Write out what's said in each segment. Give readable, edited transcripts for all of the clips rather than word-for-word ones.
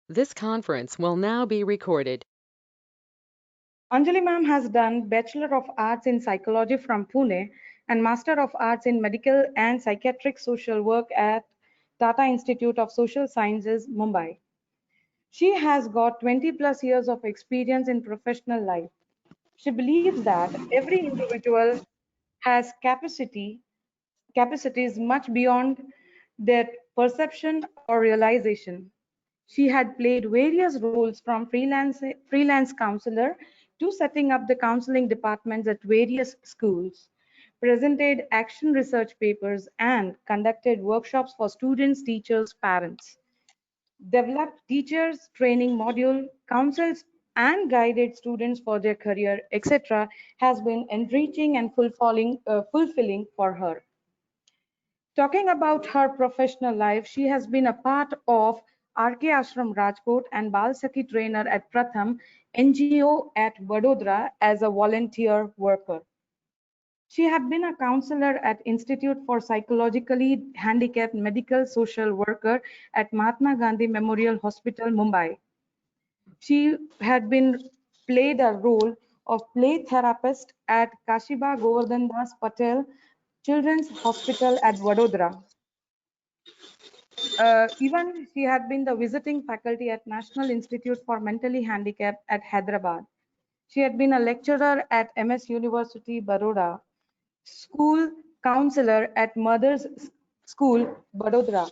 This conference will now be recorded. Anjali ma'am has done Bachelor of Arts in Psychology from Pune and Master of Arts in Medical and Psychiatric Social Work at Tata Institute of Social Sciences, Mumbai. She has got 20 plus years of experience in professional life. She believes that every individual has capacities much beyond their perception or realization. She had played various roles from freelance counselor to setting up the counseling departments at various schools, presented action research papers, and conducted workshops for students, teachers, parents, developed teachers training module, counsels and guided students for their career, etc., has been enriching and fulfilling for her. Talking about her professional life, she has been a part of RK Ashram Rajkot and Bal Sakhi trainer at Pratham NGO at Vadodara as a volunteer worker. She had been a counselor at Institute for Psychologically Handicapped Medical Social Worker at Mahatma Gandhi Memorial Hospital, Mumbai. She had been played a role of play therapist at Kashiba Govardhan Das Patel Children's Hospital at Vadodara. Even she had been the visiting faculty at National Institute for Mentally Handicapped at Hyderabad. She had been a lecturer at MS University, Baroda, school counselor at Mother's School, Vadodara.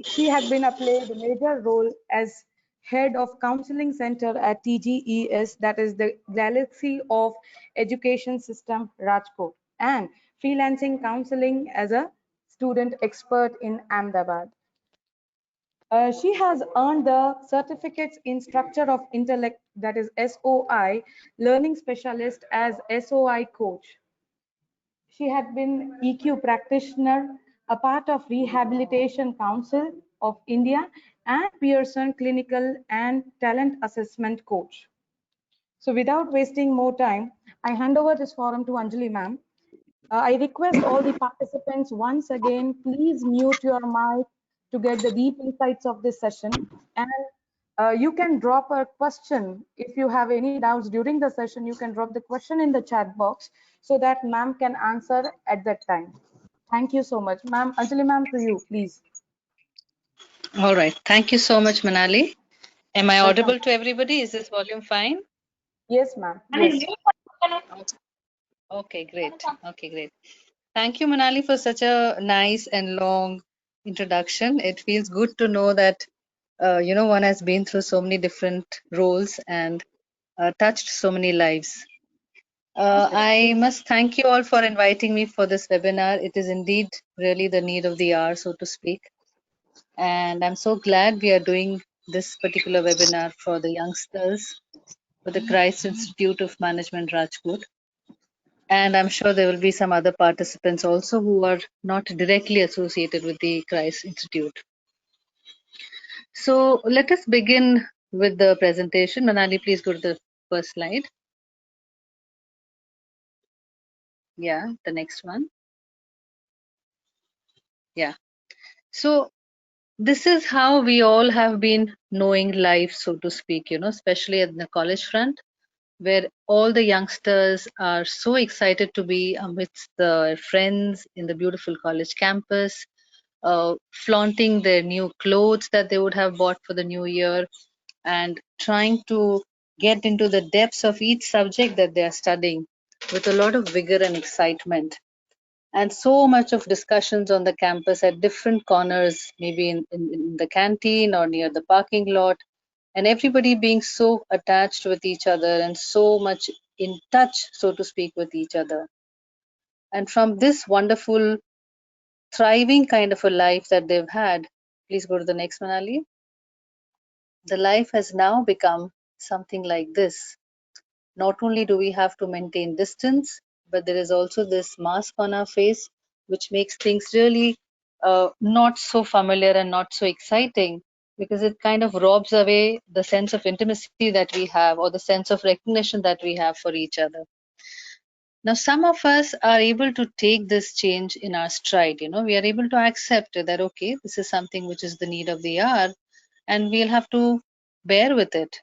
She had been played a major role as head of counseling center at TGES, that is the Galaxy of Education System, Rajkot, and freelancing counseling as a student expert in Ahmedabad. She has earned the certificates in structure of intellect, that is SOI, learning specialist as SOI coach. She had been EQ practitioner, a part of Rehabilitation Council of India, and Pearson Clinical and Talent Assessment Coach. So without wasting more time, I hand over this forum to Anjali ma'am. I request all the participants once again, please mute your mic to get the deep insights of this session. And you can drop a question. If you have any doubts during the session, you can drop the question in the chat box so that ma'am can answer at that time. Thank you so much. Ma'am, Anjali ma'am, to you, please. All right. Thank you so much, Manali. Am I Welcome. audible to everybody? Is this volume fine? Yes, ma'am. Yes. Okay, great. Okay, great. Thank you, Manali, for such a nice and long introduction. It feels good to know that, one has been through so many different roles and touched so many lives. I must thank you all for inviting me for this webinar. It is indeed really the need of the hour, so to speak. And I'm so glad we are doing this particular webinar for the youngsters for the Christ Institute of Management Rajkot. And I'm sure there will be some other participants also who are not directly associated with the Christ Institute. So let us begin with the presentation. Manali, please go to the first slide. Yeah, the next one. Yeah. So this is how we all have been knowing life, so to speak, especially at the college front, where all the youngsters are so excited to be amidst their friends in the beautiful college campus, flaunting their new clothes that they would have bought for the new year, and trying to get into the depths of each subject that they are studying with a lot of vigor and excitement. And so much of discussions on the campus at different corners, maybe in the canteen or near the parking lot, and everybody being so attached with each other and so much in touch, so to speak, with each other. And from this wonderful, thriving kind of a life that they've had, please go to the next one, Ali. The life has now become something like this. Not only do we have to maintain distance, but there is also this mask on our face, which makes things really not so familiar and not so exciting, because it kind of robs away the sense of intimacy that we have or the sense of recognition that we have for each other. Now, some of us are able to take this change in our stride. We are able to accept that, okay, this is something which is the need of the hour, and we'll have to bear with it.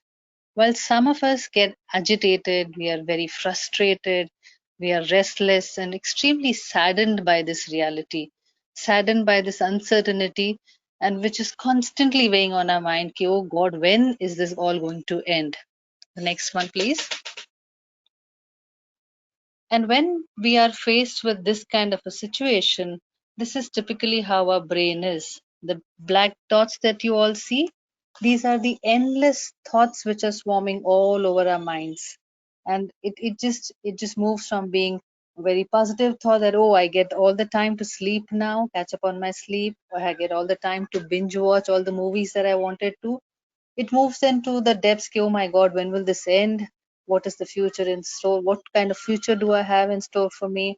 While some of us get agitated, we are very frustrated, we are restless and extremely saddened by this reality, saddened by this uncertainty, and which is constantly weighing on our mind. Ki, oh God, when is this all going to end? The next one, please. And when we are faced with this kind of a situation, this is typically how our brain is. The black dots that you all see, these are the endless thoughts which are swarming all over our minds. And it just moves from being a very positive thought that, oh, I get all the time to sleep now, catch up on my sleep, or I get all the time to binge watch all the movies that I wanted to. It moves into the depths. Oh my God, when will this end? What is the future in store? What kind of future do I have in store for me?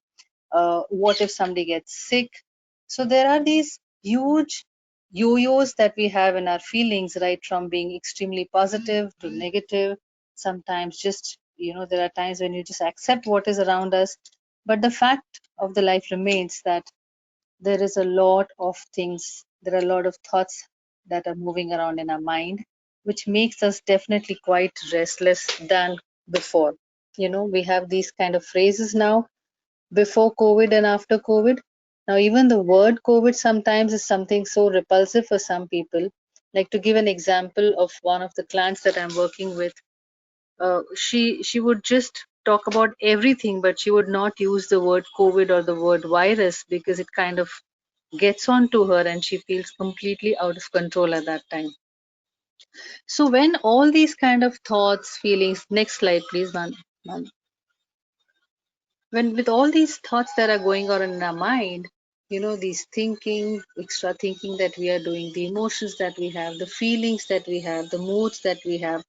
What if somebody gets sick? So there are these huge yo-yos that we have in our feelings, right, from being extremely positive to negative. Sometimes just, there are times when you just accept what is around us. But the fact of the life remains that there is a lot of things, there are a lot of thoughts that are moving around in our mind, which makes us definitely quite restless than before. We have these kind of phrases now, before COVID and after COVID. Now, even the word COVID sometimes is something so repulsive for some people. Like, to give an example of one of the clients that I'm working with, she would just talk about everything, but she would not use the word COVID or the word virus because it kind of gets on to her and she feels completely out of control at that time. So when all these kind of thoughts, feelings, next slide please, man. When with all these thoughts that are going on in our mind, these thinking, extra thinking that we are doing, the emotions that we have, the feelings that we have, the moods that we have,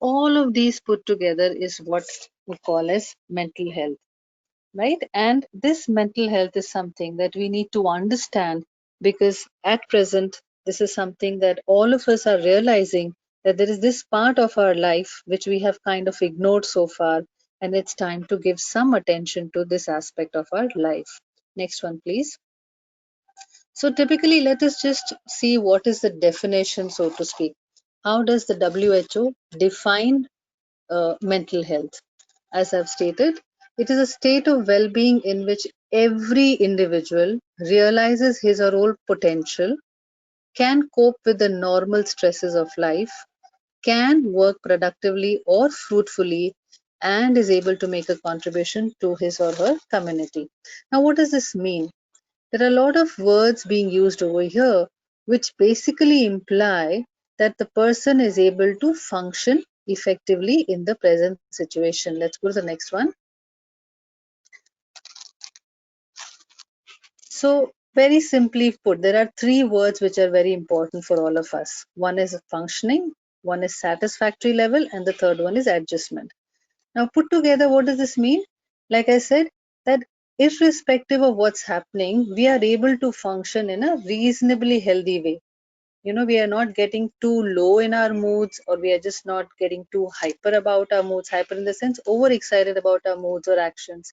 all of these put together is what we call as mental health, right? And this mental health is something that we need to understand, because at present, this is something that all of us are realizing, that there is this part of our life which we have kind of ignored so far, and it's time to give some attention to this aspect of our life. Next one, please. So, typically, let us just see what is the definition, so to speak. How does the WHO define mental health? As I've stated, it is a state of well being in which every individual realizes his or her potential, can cope with the normal stresses of life, can work productively or fruitfully, and is able to make a contribution to his or her community. Now, what does this mean? There are a lot of words being used over here which basically imply that the person is able to function effectively in the present situation. Let's go to the next one. So, very simply put, there are three words which are very important for all of us. One is functioning, one is satisfactory level, and the third one is adjustment. Now, put together, what does this mean? Like I said, that irrespective of what's happening, we are able to function in a reasonably healthy way. We are not getting too low in our moods, or we are just not getting too hyper about our moods, hyper in the sense overexcited about our moods or actions.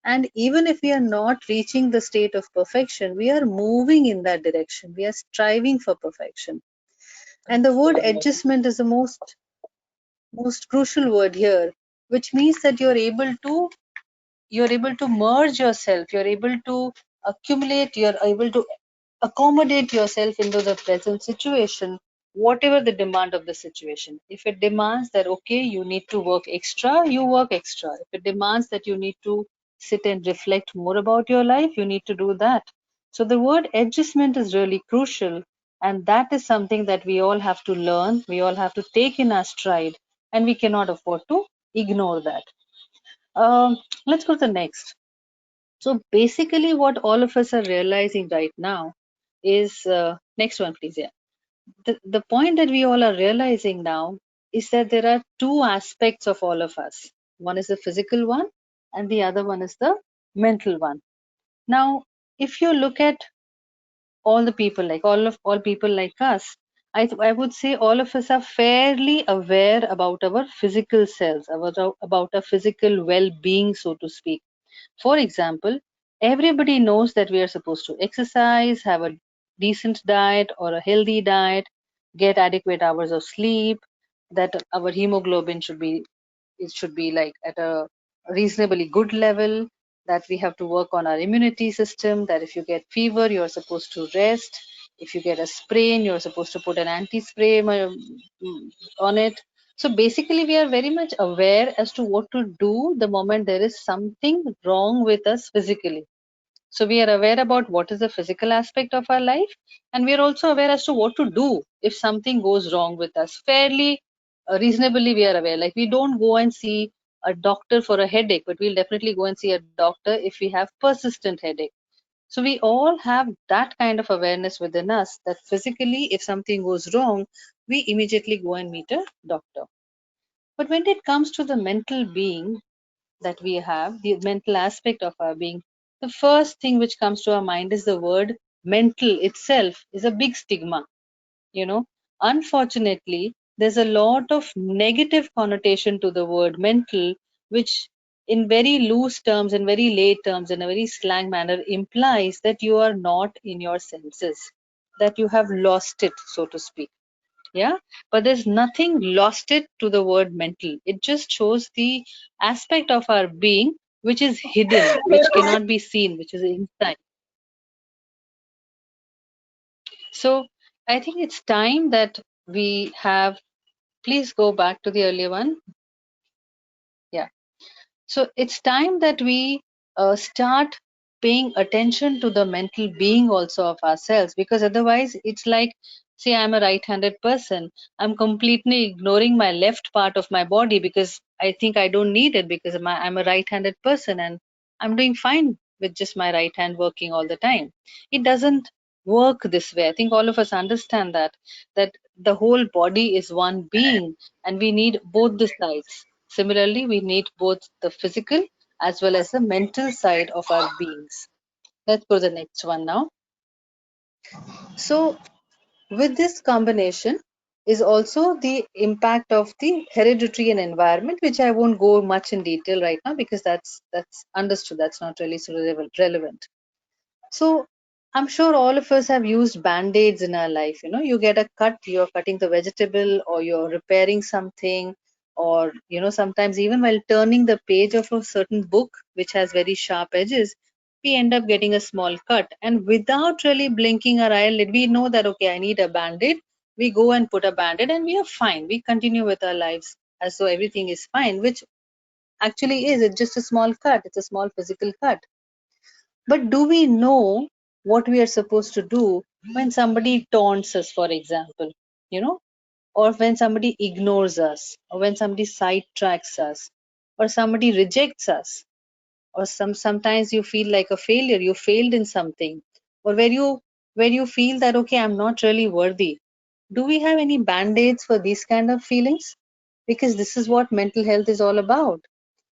And even if we are not reaching the state of perfection, we are moving in that direction, we are striving for perfection. And the word adjustment is the most crucial word here, which means that you're able to merge yourself, you're able to accumulate, you're able to accommodate yourself into the present situation, whatever the demand of the situation. If it demands that, okay, you need to work extra, you work extra. If it demands that you need to sit and reflect more about your life, you need to do that. So the word adjustment is really crucial, and that is something that we all have to learn, we all have to take in our stride, and we cannot afford to ignore that. Let's go to the next. So basically, what all of us are realizing right now is, next one, please. Yeah. The point that we all are realizing now is that there are two aspects of all of us. One is the physical one, and the other one is the mental one. Now, if you look at all the people, like all people like us, I would say all of us are fairly aware about our physical selves, about our physical well-being, so to speak. For example, everybody knows that we are supposed to exercise, have a decent diet or a healthy diet. get adequate hours of sleep, that our hemoglobin should be, it should be like at a reasonably good level, that we have to work on our immunity system, that if you get fever you're supposed to rest, if you get a sprain you're supposed to put an anti spray on it. So basically we are very much aware as to what to do the moment there is something wrong with us physically. So we are aware about what is the physical aspect of our life, and we are also aware as to what to do if something goes wrong with us. Fairly reasonably, we are aware. Like we don't go and see a doctor for a headache, but we'll definitely go and see a doctor if we have persistent headache. So we all have that kind of awareness within us that physically, if something goes wrong, we immediately go and meet a doctor. But when it comes to the mental being, that we have, the mental aspect of our being, the first thing which comes to our mind is the word mental itself is a big stigma. You know, unfortunately, there's a lot of negative connotation to the word mental, which in very loose terms, in very lay terms, in a very slang manner, implies that you are not in your senses, that you have lost it, so to speak. Yeah, but there's nothing lost it to the word mental. It just shows the aspect of our being which is hidden, which cannot be seen, which is inside. So I think it's time that we have, please go back to the earlier one. Yeah. So it's time that we start paying attention to the mental being also of ourselves, because otherwise it's like, say, I'm a right-handed person. I'm completely ignoring my left part of my body because I think I don't need it because I'm a right-handed person and I'm doing fine with just my right hand working all the time. It doesn't work this way. I think all of us understand that the whole body is one being and we need both the sides. Similarly, we need both the physical as well as the mental side of our beings. Let's go to the next one now. So, with this combination is also the impact of the hereditary and environment, which I won't go much in detail right now because that's understood. That's not really so relevant. So I'm sure all of us have used band-aids in our life. You know, you get a cut, you're cutting the vegetable or you're repairing something, or sometimes even while turning the page of a certain book which has very sharp edges, we end up getting a small cut. And without really blinking our eyelid, we know that okay, I need a band-aid. We go and put a band-aid and we are fine. We continue with our lives as though everything is fine, which actually is. It's just a small cut, it's a small physical cut. But do we know what we are supposed to do when somebody taunts us, for example, you know, or when somebody ignores us, or when somebody sidetracks us, or somebody rejects us, or sometimes you feel like a failure, you failed in something, or where you feel that okay, I'm not really worthy. Do we have any band-aids for these kind of feelings? Because this is what mental health is all about.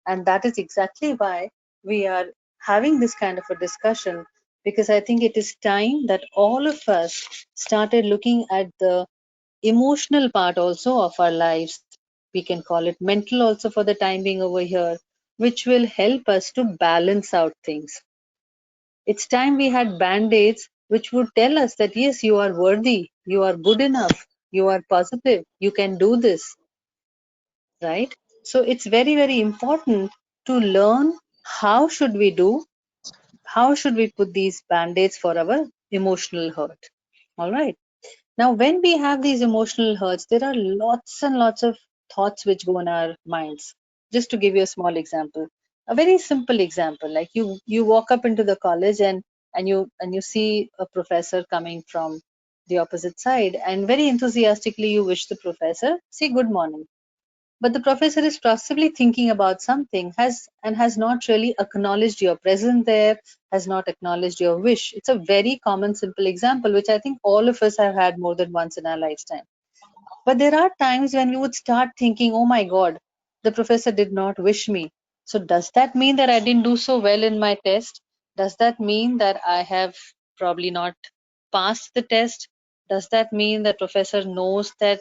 And that is exactly why we are having this kind of a discussion, because I think it is time that all of us started looking at the emotional part also of our lives. We can call it mental also for the time being over here, which will help us to balance out things. It's time we had band-aids which would tell us that yes, you are worthy, you are good enough, you are positive, you can do this, right? So it's very, very important to learn how should we do, how should we put these band-aids for our emotional hurt. All right. Now, when we have these emotional hurts, there are lots and lots of thoughts which go in our minds. Just to give you a small example, a very simple example, like you walk up into the college and you see a professor coming from the opposite side, and very enthusiastically you wish the professor, say good morning, but the professor is possibly thinking about something, has not really acknowledged your presence there, has not acknowledged your wish. It's a very common simple example which I think all of us have had more than once in our lifetime. But there are times when we would start thinking, oh my god, the professor did not wish me, so does that mean that I didn't do so well in my test? Does that mean that I have probably not passed the test? Does that mean that professor knows that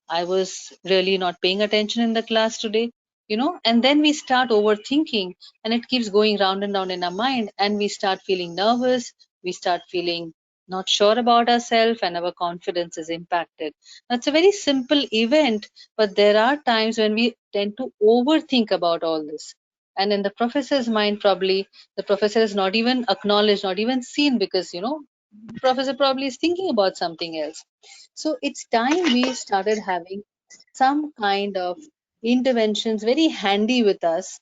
I was really not paying attention in the class today? And then we start overthinking, and it keeps going round and round in our mind, and we start feeling nervous, we start feeling not sure about ourselves, and our confidence is impacted. That's a very simple event, but there are times when we tend to overthink about all this. And in the professor's mind, probably the professor is not even acknowledged, not even seen, because the professor probably is thinking about something else. So it's time we started having some kind of interventions very handy with us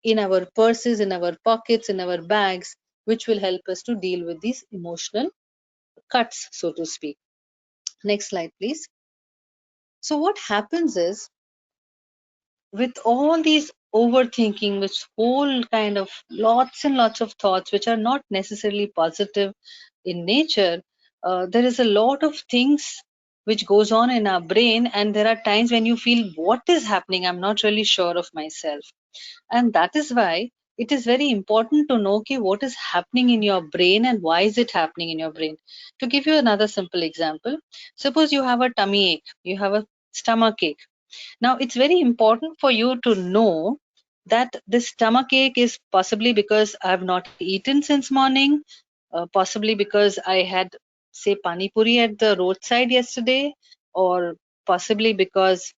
in our purses, in our pockets, in our bags, which will help us to deal with these emotional cuts, so to speak. Next slide, please. So, what happens is, with all these overthinking, which whole kind of lots and lots of thoughts, which are not necessarily positive in nature, there is a lot of things which goes on in our brain, and there are times when you feel, what is happening? I'm not really sure of myself. And that is why it is very important to know, okay, what is happening in your brain and why is it happening in your brain. To give you another simple example, suppose you have a tummy ache, you have a stomach ache. Now, it's very important for you to know that this stomach ache is possibly because I have not eaten since morning, possibly because I had, say, pani puri at the roadside yesterday, or possibly because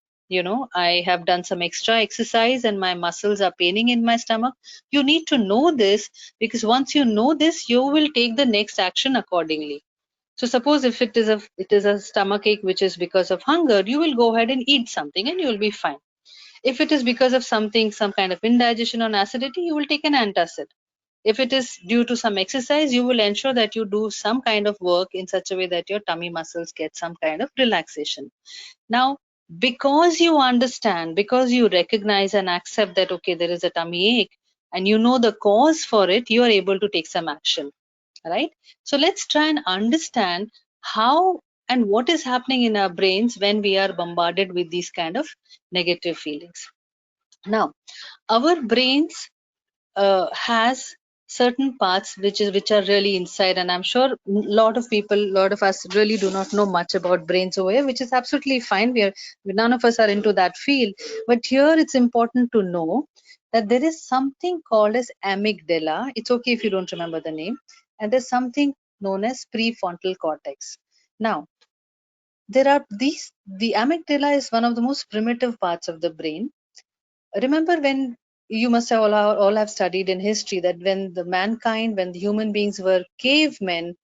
I have done some extra exercise and my muscles are paining in my stomach. You need to know this, because once you know this, you will take the next action accordingly. So suppose if it is a stomach ache which is because of hunger, you will go ahead and eat something and you will be fine. If it is because of something, some kind of indigestion or acidity, you will take an antacid. If it is due to some exercise, you will ensure that you do some kind of work in such a way that your tummy muscles get some kind of relaxation. Now, because you understand, because you recognize and accept that, okay, there is a tummy ache, and you know the cause for it, you are able to take some action, right? So let's try and understand how and what is happening in our brains when we are bombarded with these kind of negative feelings. Now, our brains has certain parts which are really inside, and I'm sure a lot of people, a lot of us really do not know much about brains over here, which is absolutely fine. None of us are into that field, but here it's important to know that there is something called as amygdala. It's okay if you don't remember the name. And there's something known as prefrontal cortex. Now, there are these the amygdala is one of the most primitive parts of the brain. Remember, when you must have all have studied in history that when the human beings were cavemen,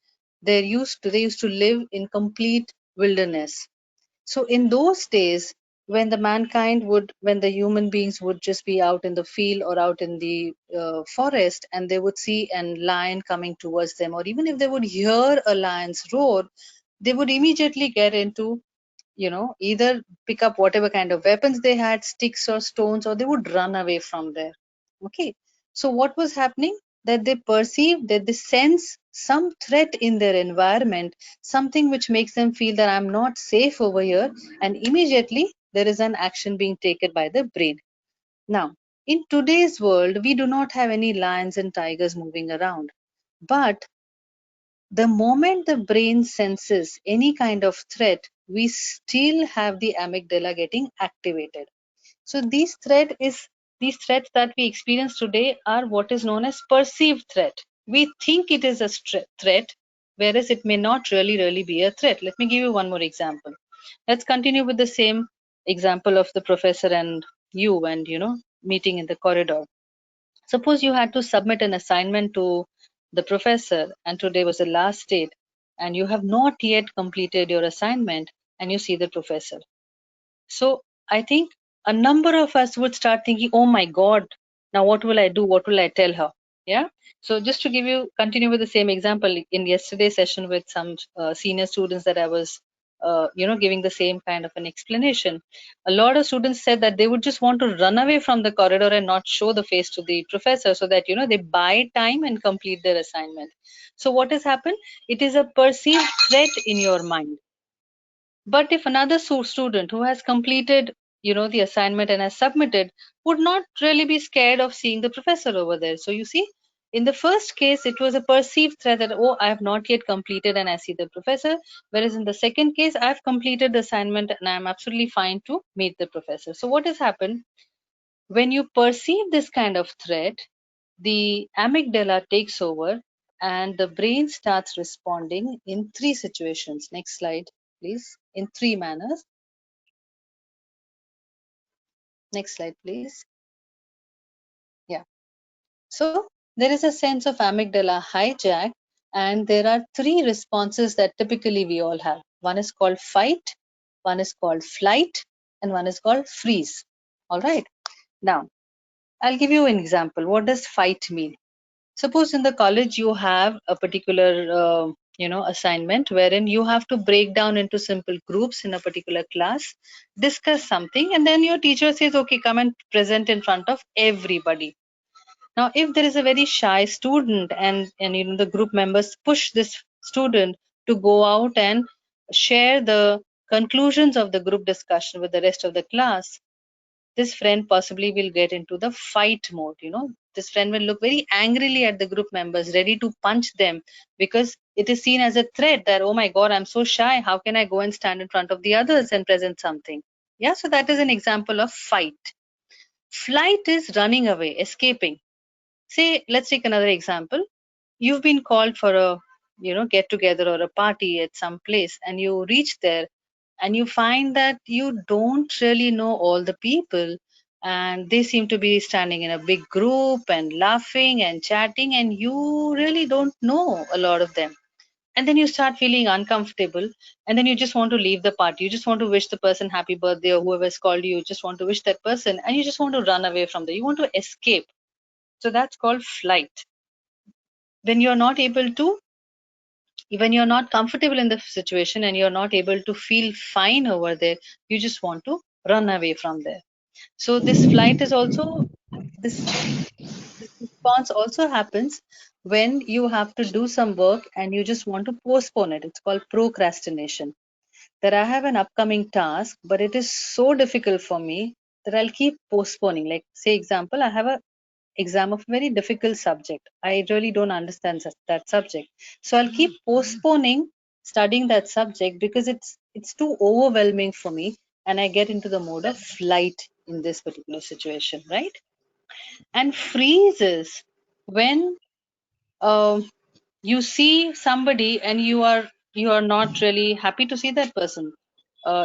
they used to live in complete wilderness. So in those days, when the human beings would just be out in the field or out in the forest, and they would see a lion coming towards them, or even if they would hear a lion's roar, they would immediately get into, either pick up whatever kind of weapons they had, sticks or stones, or they would run away from there. Okay. So what was happening? That they perceive, that they sense some threat in their environment, something which makes them feel that I'm not safe over here, and immediately there is an action being taken by the brain. Now, in today's world, we do not have any lions and tigers moving around. But the moment the brain senses any kind of threat, we still have the amygdala getting activated. So these threats that we experience today are what is known as perceived threat. We think it is a threat, whereas it may not really be a threat. Let me give you one more example. Let's continue with the same example of the professor and you, and meeting in the corridor. Suppose you had to submit an assignment to the professor, and today was the last date, and you have not yet completed your assignment, and you see the professor. So I think a number of us would start thinking, oh my God, now what will I do? What will I tell her? Yeah. So just to continue with the same example, in yesterday's session with some senior students that I was, giving the same kind of an explanation, a lot of students said that they would just want to run away from the corridor and not show the face to the professor, so that, they buy time and complete their assignment. So what has happened? It is a perceived threat in your mind. But if another student who has completed, the assignment and has submitted, would not really be scared of seeing the professor over there. So you see, in the first case, it was a perceived threat that, oh, I have not yet completed and I see the professor. Whereas in the second case, I've completed the assignment and I'm absolutely fine to meet the professor. So what has happened? When you perceive this kind of threat, the amygdala takes over, and the brain starts responding in 3 situations. Next slide, please. In 3 manners. Next slide, please. Yeah. So there is a sense of amygdala hijack, and there are 3 responses that typically we all have. One is called fight, one is called flight, and one is called freeze. All right. Now, I'll give you an example. What does fight mean? Suppose in the college you have a particular assignment wherein you have to break down into simple groups in a particular class, discuss something, and then your teacher says, okay, come and present in front of everybody. Now if there is a very shy student, and the group members push this student to go out and share the conclusions of the group discussion with the rest of the class, this friend possibly will get into the fight mode. This friend will look very angrily at the group members, ready to punch them, because it is seen as a threat that, oh my god, I'm so shy, how can I go and stand in front of the others and present something? Yeah, so that is an example of fight. Flight is running away, escaping. Say, let's take another example. You've been called for a get together or a party at some place, and you reach there and you find that you don't really know all the people, and they seem to be standing in a big group and laughing and chatting, and you really don't know a lot of them. And then you start feeling uncomfortable, and then you just want to leave the party. You just want to wish the person happy birthday, or whoever's called you, you just want to wish that person, and you just want to run away from there. You want to escape. So that's called flight. When you're not able to, when you're not comfortable in the situation and you're not able to feel fine over there, you just want to run away from there. So this flight is also, this response also happens when you have to do some work and you just want to postpone it. It's called procrastination. That I have an upcoming task, but it is so difficult for me that I'll keep postponing. Like, say example, I have a exam of a very difficult subject. I really don't understand that subject. So I'll keep postponing studying that subject because it's too overwhelming for me, and I get into the mode of flight in this particular situation, right? And freezes when you see somebody and you are not really happy to see that person,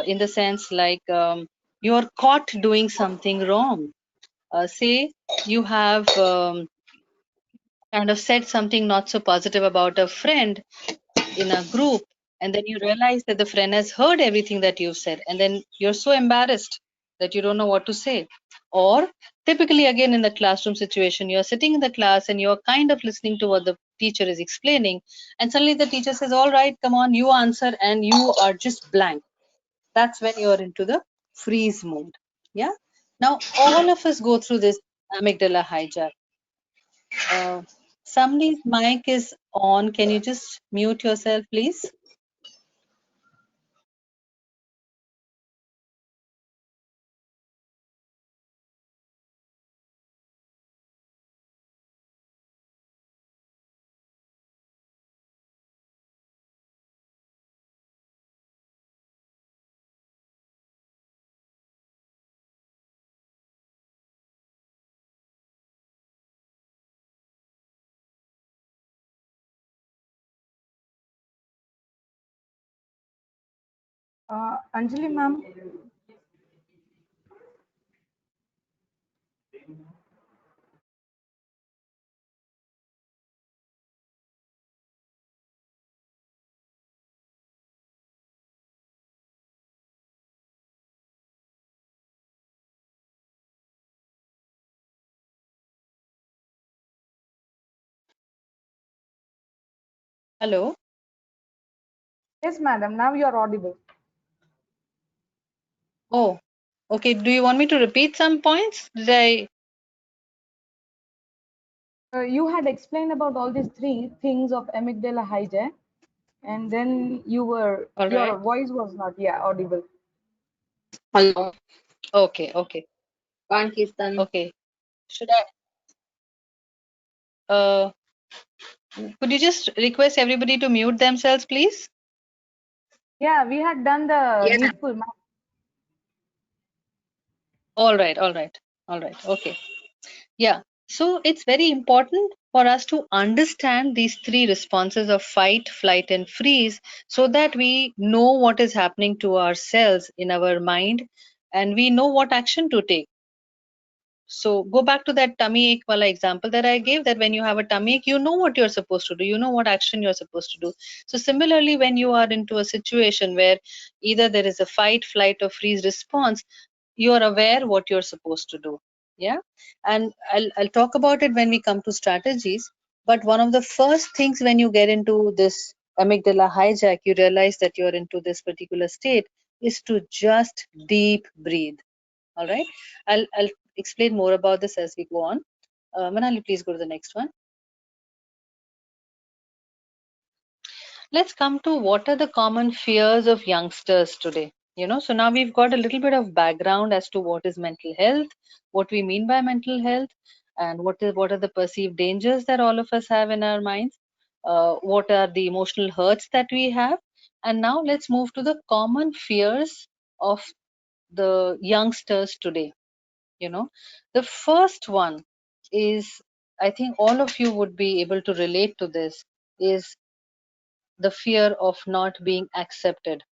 in the sense like, you are caught doing something wrong. Say you have kind of said something not so positive about a friend in a group, and then you realize that the friend has heard everything that you've said, and then you're so embarrassed that you don't know what to say. Or typically, again, in the classroom situation, you're sitting in the class and you're kind of listening to what the teacher is explaining, and suddenly the teacher says, all right, come on, you answer, and you are just blank. That's when you're into the freeze mode. Yeah. Now all of us go through this amygdala hijack. Somebody's mic is on. Can you just mute yourself, please? Anjali ma'am. Hello. Yes, madam. Now you are audible. Oh, okay. Do you want me to repeat some points? Did I? You had explained about all these three things of amygdala hijack, and then All right. your voice was not, yeah, audible. Hello. Okay. Okay. Pakistan. Okay. Should I? Uh, could you just request everybody to mute themselves, please? Yeah, we had done the Yes. needful, ma'am. All right. All right. All right. Okay. Yeah. So it's very important for us to understand these three responses of fight, flight, and freeze so that we know what is happening to ourselves in our mind and we know what action to take. So go back to that tummy ache wala example that I gave, that when you have a tummy ache, you know what you're supposed to do, you know what action you're supposed to do. So similarly, when you are into a situation where either there is a fight, flight, or freeze response, you are aware what you're supposed to do. Yeah. And I'll talk about it when we come to strategies. But one of the first things when you get into this amygdala hijack, you realize that you're into this particular state, is to just deep breathe. All right. I'll explain more about this as we go on. Manali, please go to the next one. Let's come to what are the common fears of youngsters today. So now we've got a little bit of background as to what is mental health, what we mean by mental health, and what are the perceived dangers that all of us have in our minds. What are the emotional hurts that we have? And now let's move to the common fears of the youngsters today. The first one is, I think all of you would be able to relate to this, is the fear of not being accepted.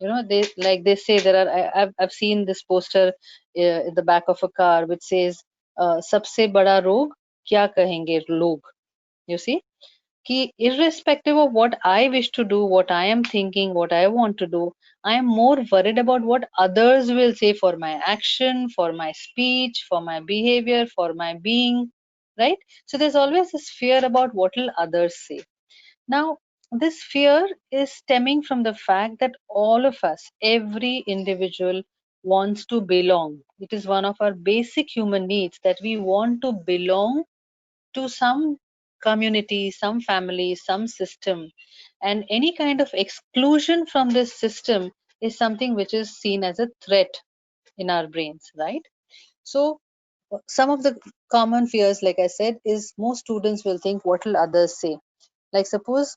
They say there are, I've seen this poster in the back of a car which says sabse bada rog kya kahenge log. You see, कि irrespective of what I wish to do, what I am thinking, what I want to do, I am more worried about what others will say for my action, for my speech, for my behavior, for my being, right? So there's always this fear about what will others say. Now, this fear is stemming from the fact that all of us, every individual, wants to belong. It is one of our basic human needs that we want to belong to some community, some family, some system. And any kind of exclusion from this system is something which is seen as a threat in our brains, right? So, some of the common fears, like I said, is most students will think, what will others say? Like, suppose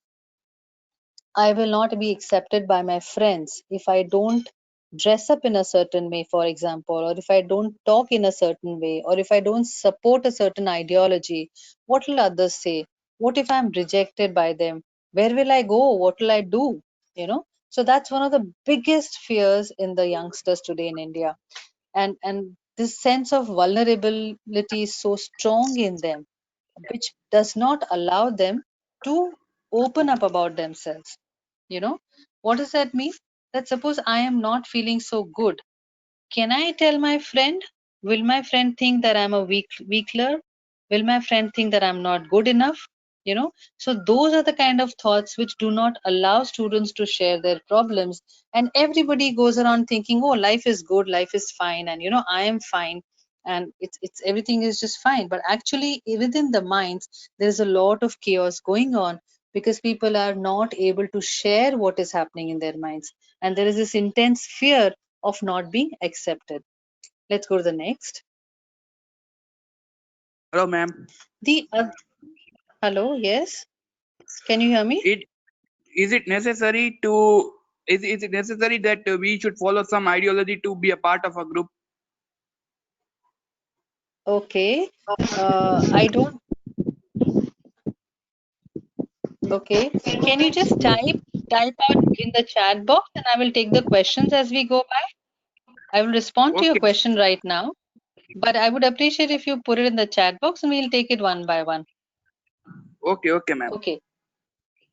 I will not be accepted by my friends if I don't dress up in a certain way, for example, or if I don't talk in a certain way, or if I don't support a certain ideology. What will others say? What if I'm rejected by them? Where will I go? What will I do? So that's one of the biggest fears in the youngsters today in India. And this sense of vulnerability is so strong in them, which does not allow them to open up about themselves. you know what does that mean? That suppose I am not feeling so good, can I tell my friend? Will my friend think that I'm a weakler? Will my friend think that I'm not good enough? So those are the kind of thoughts which do not allow students to share their problems. And everybody goes around thinking, oh, life is good, life is fine, and I am fine, and it's everything is just fine. But actually, within the minds, there's a lot of chaos going on because people are not able to share what is happening in their minds, and there is this intense fear of not being accepted. Let's go to the next. Hello, ma'am. The Hello, yes. Can you hear me? It is it necessary to is it necessary that we should follow some ideology to be a part of a group? Okay. I don't. Okay. Can you just type out in the chat box, and I will take the questions as we go by. I will respond to your Okay, question right now, but I would appreciate if you put it in the chat box, and we'll take it one by one. okay, ma'am. Okay.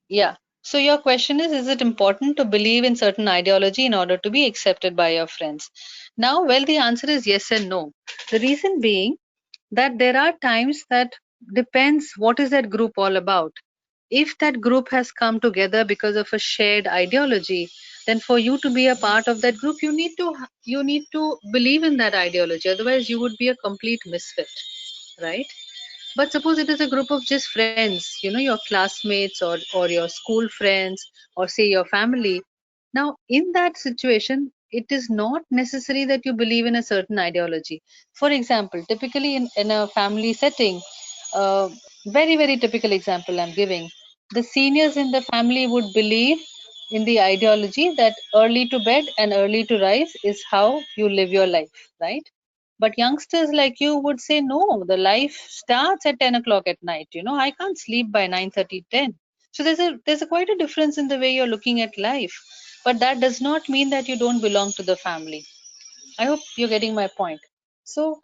Yeah. So your question is it important to believe in certain ideology in order to be accepted by your friends? Now, well, the answer is yes and no. The reason being that there are times that depends what is that group all about. If that group has come together because of a shared ideology, then for you to be a part of that group, you need to believe in that ideology. Otherwise, you would be a complete misfit, right? But suppose it is a group of just friends, your classmates or your school friends, or say your family. Now, in that situation, it is not necessary that you believe in a certain ideology. For example, typically in a family setting, very, very typical example I'm giving, the seniors in the family would believe in the ideology that early to bed and early to rise is how you live your life, right? But youngsters like you would say, no, the life starts at 10 o'clock at night. I can't sleep by 9:30, 10. So there's a quite a difference in the way you're looking at life. But that does not mean that you don't belong to the family. I hope you're getting my point. So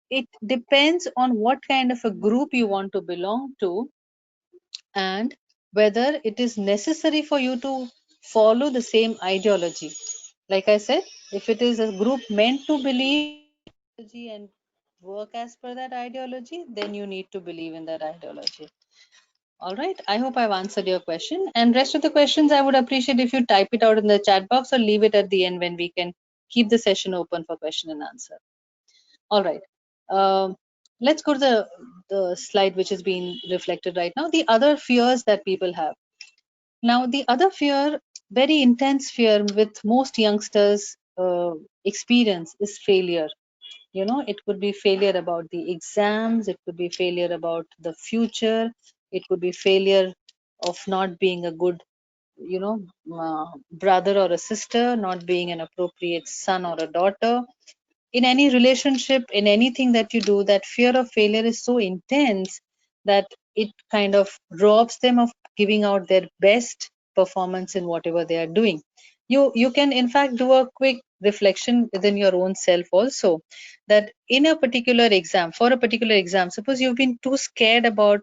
it depends on what kind of a group you want to belong to, and whether it is necessary for you to follow the same ideology. Like I said, if it is a group meant to believe ideology and work as per that ideology, then you need to believe in that ideology. All right. I hope I've answered your question. And rest of the questions, I would appreciate if you type it out in the chat box or leave it at the end when we can keep the session open for question and answer. All right. Let's go to the slide which is being reflected right now. The other fears that people have. Now, the other fear, very intense fear with most youngsters experience is failure. It could be failure about the exams, it could be failure about the future, it could be failure of not being a good, brother or a sister, not being an appropriate son or a daughter. In any relationship, in anything that you do, that fear of failure is so intense that it kind of robs them of giving out their best performance in whatever they are doing. You can in fact do a quick reflection within your own self also, that in a particular exam, for a particular exam, suppose you've been too scared about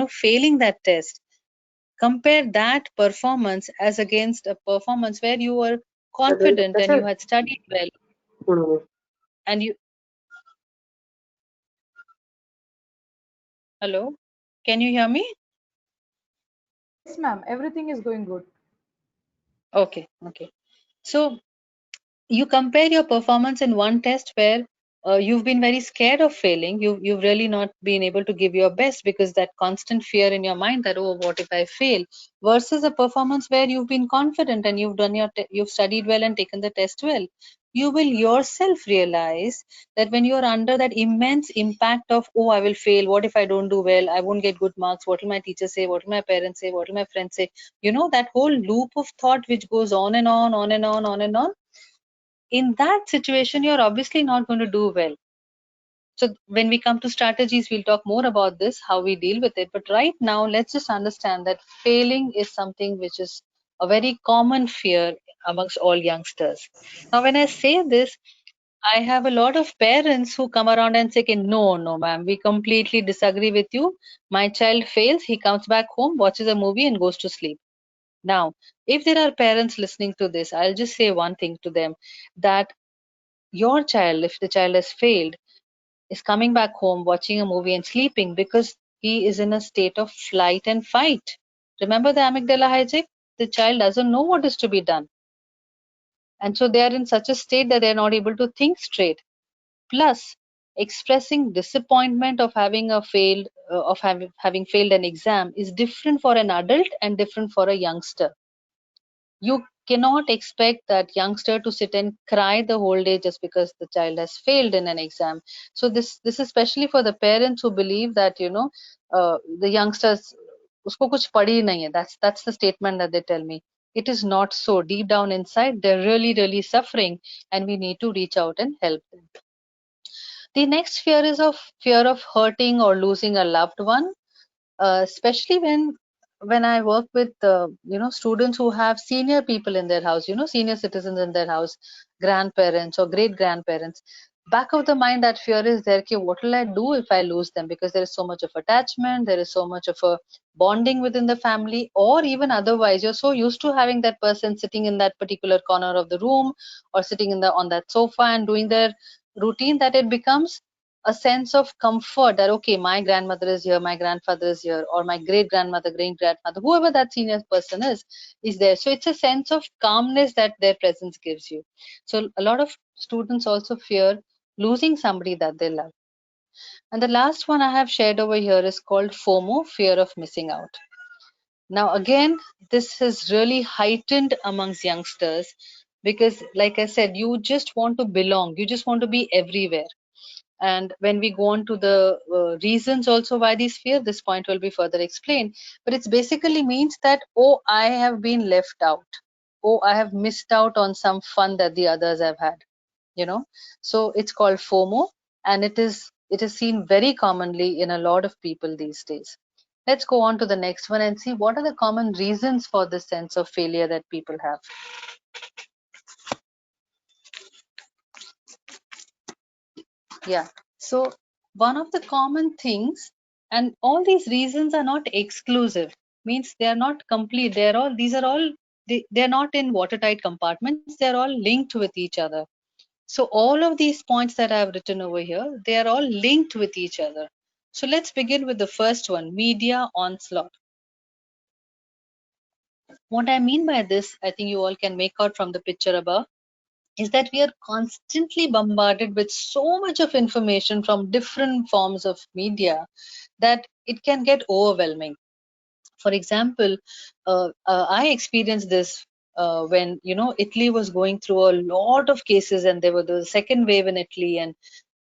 failing that test. Compare that performance as against a performance where you were confident and you had studied well, and you hello, can you hear me? Yes, ma'am. Everything is going good. Okay, okay. So you compare your performance in one test where you've been very scared of failing. You've really not been able to give your best because that constant fear in your mind that, oh, what if I fail, versus a performance where you've been confident and you've studied well and taken the test well. You will yourself realize that when you're under that immense impact of, oh, I will fail, what if I don't do well, I won't get good marks, what will my teacher say, what will my parents say, what will my friends say, that whole loop of thought which goes on and on and on. In that situation, you're obviously not going to do well. So when we come to strategies, we'll talk more about this, how we deal with it. But right now, let's just understand that failing is something which is a very common fear amongst all youngsters. Now, when I say this, I have a lot of parents who come around and say, no, no, ma'am, we completely disagree with you. My child fails, he comes back home, watches a movie, and goes to sleep. Now, if there are parents listening to this, I'll just say one thing to them, that your child, if the child has failed, is coming back home, watching a movie and sleeping because he is in a state of flight and fight. Remember the amygdala hijack? The child doesn't know what is to be done. And so they are in such a state that they're not able to think straight. Plus, expressing disappointment of having a failed of having failed an exam is different for an adult and different for a youngster. You cannot expect that youngster to sit and cry the whole day just because the child has failed in an exam. So this is especially for the parents who believe that the youngsters usko kuch padi hi nahi hai. That's the statement that they tell me. It is not so. Deep down inside, they're really suffering, and we need to reach out and help them. The next fear is of fear of hurting or losing a loved one, especially when I work with students who have senior people in their house, senior citizens in their house, grandparents or great grandparents. Back of the mind, that fear is there. Ki, what will I do if I lose them? Because there is so much of attachment, there is so much of a bonding within the family, or even otherwise, you're so used to having that person sitting in that particular corner of the room or sitting on that sofa and doing their routine that it becomes a sense of comfort that, okay, my grandmother is here, my grandfather is here, or my great grandmother, great grandfather, whoever that senior person is there. So it's a sense of calmness that their presence gives you. So a lot of students also fear losing somebody that they love. And the last one I have shared over here is called FOMO, fear of missing out. Now, again, this is really heightened amongst youngsters because, like I said, you just want to belong, you just want to be everywhere. And when we go on to the reasons also why these fear, this point will be further explained. But it basically means that, oh, I have been left out. Oh, I have missed out on some fun that the others have had. So it's called FOMO, and it is seen very commonly in a lot of people these days. Let's go on to the next one and see what are the common reasons for this sense of failure that people have. Yeah. So one of the common things, and all these reasons are not exclusive, means they are not complete. They're not in watertight compartments. They're all linked with each other. So all of these points that I have written over here, they are all linked with each other. So let's begin with the first one, media onslaught. What I mean by this, I think you all can make out from the picture above, is that we are constantly bombarded with so much of information from different forms of media that it can get overwhelming. For example, I experienced this when Italy was going through a lot of cases, and there was the second wave in Italy, and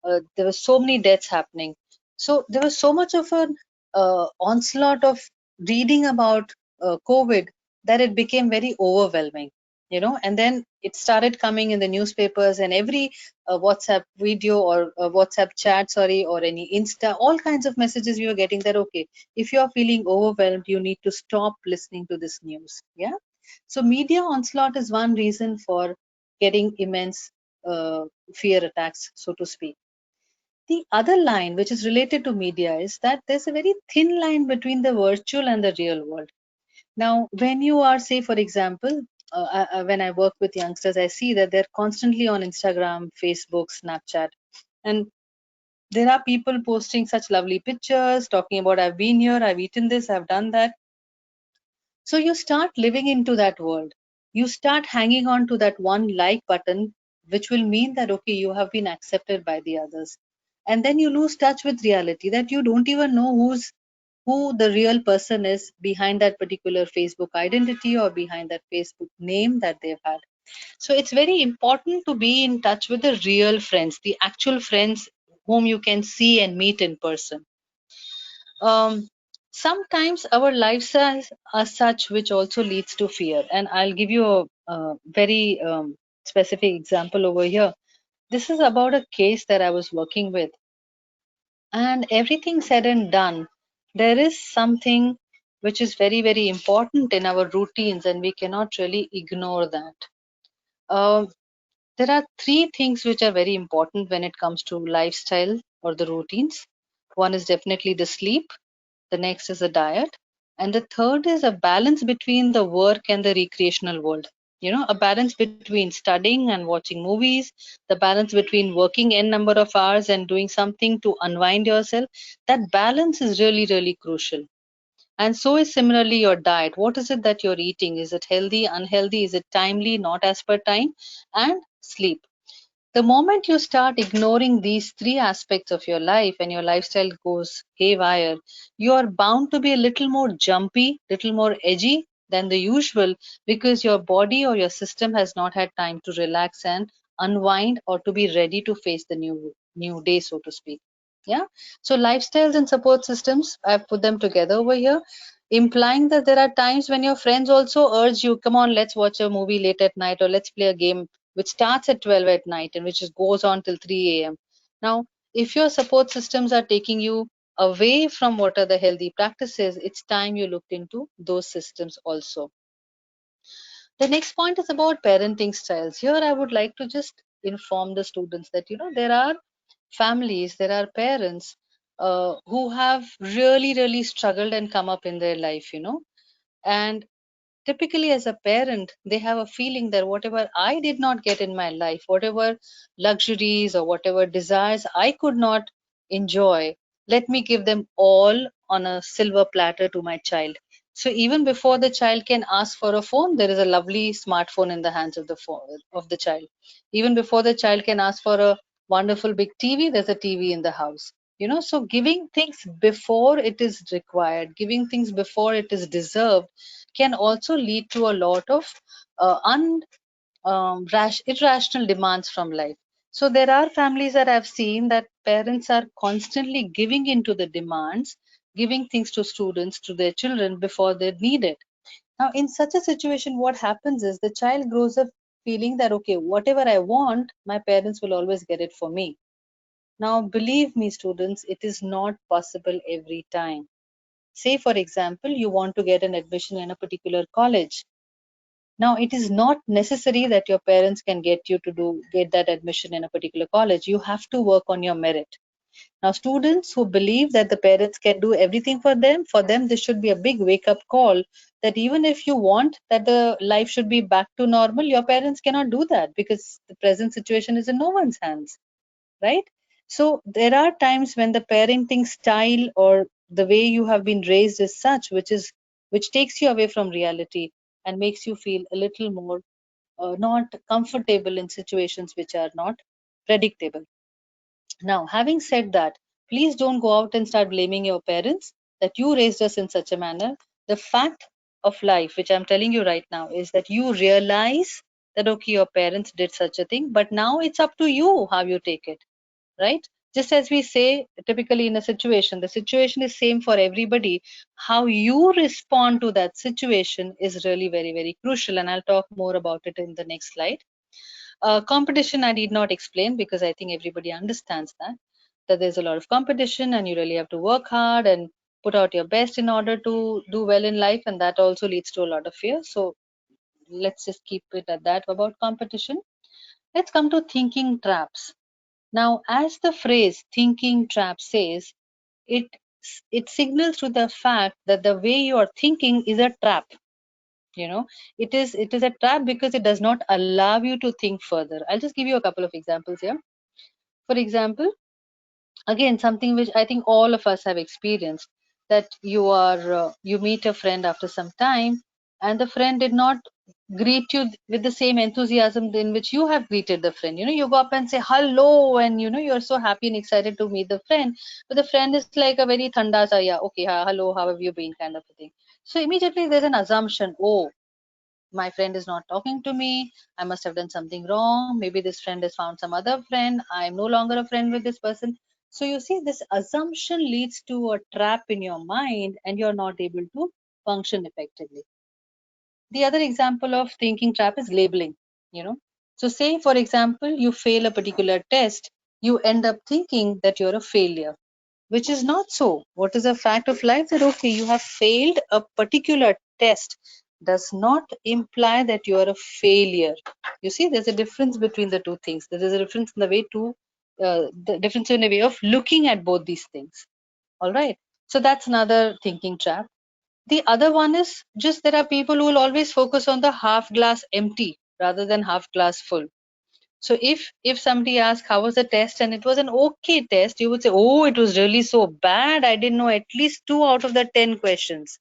there were so many deaths happening. So there was so much of an onslaught of reading about COVID that it became very overwhelming. And then it started coming in the newspapers, and every WhatsApp video or WhatsApp chat, sorry, or any Insta, all kinds of messages we were getting that, okay, if you are feeling overwhelmed, you need to stop listening to this news. Yeah. So media onslaught is one reason for getting immense fear attacks, so to speak. The other line, which is related to media, is that there's a very thin line between the virtual and the real world. Now, when you are, say, for example, when I work with youngsters, I see that they're constantly on Instagram, Facebook, Snapchat, and there are people posting such lovely pictures, talking about, I've been here, I've eaten this, I've done that. So you start living into that world. You start hanging on to that one like button, which will mean that, okay, you have been accepted by the others. And then you lose touch with reality, that you don't even know who the real person is behind that particular Facebook identity or behind that Facebook name that they've had. So it's very important to be in touch with the real friends, the actual friends whom you can see and meet in person. Sometimes our lifestyles are such which also leads to fear, and I'll give you a very specific example over here. This is about a case that I was working with, and everything said and done, there is something which is very, very important in our routines, and we cannot really ignore that. Um, there are three things which are very important when it comes to lifestyle or the routines. One is definitely the sleep, the next is a diet, and the third is a balance between the work and the recreational world. A balance between studying and watching movies, the balance between working n number of hours and doing something to unwind yourself. That balance is really, really crucial. And so is similarly your diet. What is it that you're eating? Is it healthy, unhealthy? Is it timely, not as per time? And sleep. The moment you start ignoring these three aspects of your life and your lifestyle goes haywire, you are bound to be a little more jumpy, little more edgy than the usual, because your body or your system has not had time to relax and unwind, or to be ready to face the new day, so to speak. Yeah. So lifestyles and support systems, I've put them together over here, implying that there are times when your friends also urge you, come on, let's watch a movie late at night, or let's play a game which starts at 12 at night and which goes on till 3 a.m. Now, if your support systems are taking you away from what are the healthy practices, it's time you looked into those systems also. The next point is about parenting styles. Here, I would like to just inform the students that, there are families, there are parents who have really, really struggled and come up in their life, and typically as a parent, they have a feeling that whatever I did not get in my life, whatever luxuries or whatever desires I could not enjoy, let me give them all on a silver platter to my child. So even before the child can ask for a phone, there is a lovely smartphone in the hands of the child. Even before the child can ask for a wonderful big TV, there's a TV in the house. So giving things before it is required, giving things before it is deserved, can also lead to a lot of irrational demands from life. So there are families that I've seen that parents are constantly giving into the demands, giving things to students, to their children before they need it. Now, in such a situation, what happens is the child grows up feeling that, okay, whatever I want, my parents will always get it for me. Now, believe me, students, it is not possible every time. Say, for example, you want to get an admission in a particular college. Now, it is not necessary that your parents can get you to get that admission in a particular college. You have to work on your merit. Now, students who believe that the parents can do everything for them, this should be a big wake-up call that even if you want that the life should be back to normal, your parents cannot do that because the present situation is in no one's hands, right? So there are times when the parenting style or the way you have been raised is such, which takes you away from reality and makes you feel a little more not comfortable in situations which are not predictable. Now, having said that, please don't go out and start blaming your parents that you raised us in such a manner. The fact of life, which I'm telling you right now, is that you realize that, okay, your parents did such a thing, but now it's up to you how you take it, right? Just as we say, typically in a situation, the situation is same for everybody. How you respond to that situation is really very, very crucial. And I'll talk more about it in the next slide. Competition, I need not explain because I think everybody understands that there's a lot of competition and you really have to work hard and put out your best in order to do well in life, and that also leads to a lot of fear. So let's just keep it at that about competition. Let's come to thinking traps. Now, as the phrase thinking trap says, it it signals to the fact that the way you are thinking is a trap. It is a trap because it does not allow you to think further. I'll just give you a couple of examples here. For example, again, something which I think all of us have experienced, that you meet a friend after some time and the friend did not greet you with the same enthusiasm in which you have greeted the friend. You go up and say hello, and you're so happy and excited to meet the friend, but the friend is like a very thanda sa, yeah, okay, hello, how have you been, kind of a thing. So immediately there's an assumption, oh, my friend is not talking to me, I must have done something wrong, maybe this friend has found some other friend, I'm no longer a friend with this person. So you see, this assumption leads to a trap in your mind and you're not able to function effectively. The other example of thinking trap is labeling. So say, for example, you fail a particular test, you end up thinking that you're a failure, which is not so. What is a fact of life? That, okay, you have failed a particular test does not imply that you are a failure. You see, there's a difference between the two things. There is a difference in the difference in the way of looking at both these things. All right. So that's another thinking trap. The other one is just there are people who will always focus on the half glass empty rather than half glass full. So if somebody asks how was the test and it was an okay test, you would say, oh, it was really so bad, I didn't know at least 2 out of the 10 questions.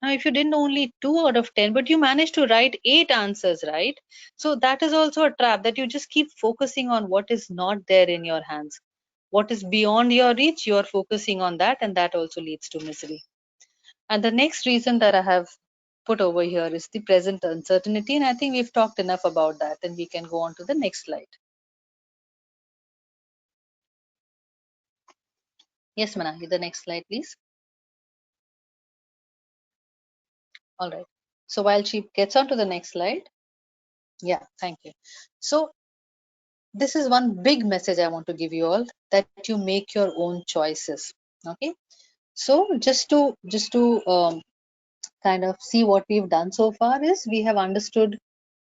Now, if you didn't know only 2 out of 10, but you managed to write 8 answers, right? So that is also a trap, that you just keep focusing on what is not there in your hands. What is beyond your reach, you are focusing on that, and that also leads to misery. And the next reason that I have put over here is the present uncertainty. And I think we've talked enough about that, and we can go on to the next slide. Yes, Manali, the next slide, please. All right. So while she gets on to the next slide, yeah, thank you. So this is one big message I want to give you all, that you make your own choices. Okay. So just to kind of see what we've done so far is we have understood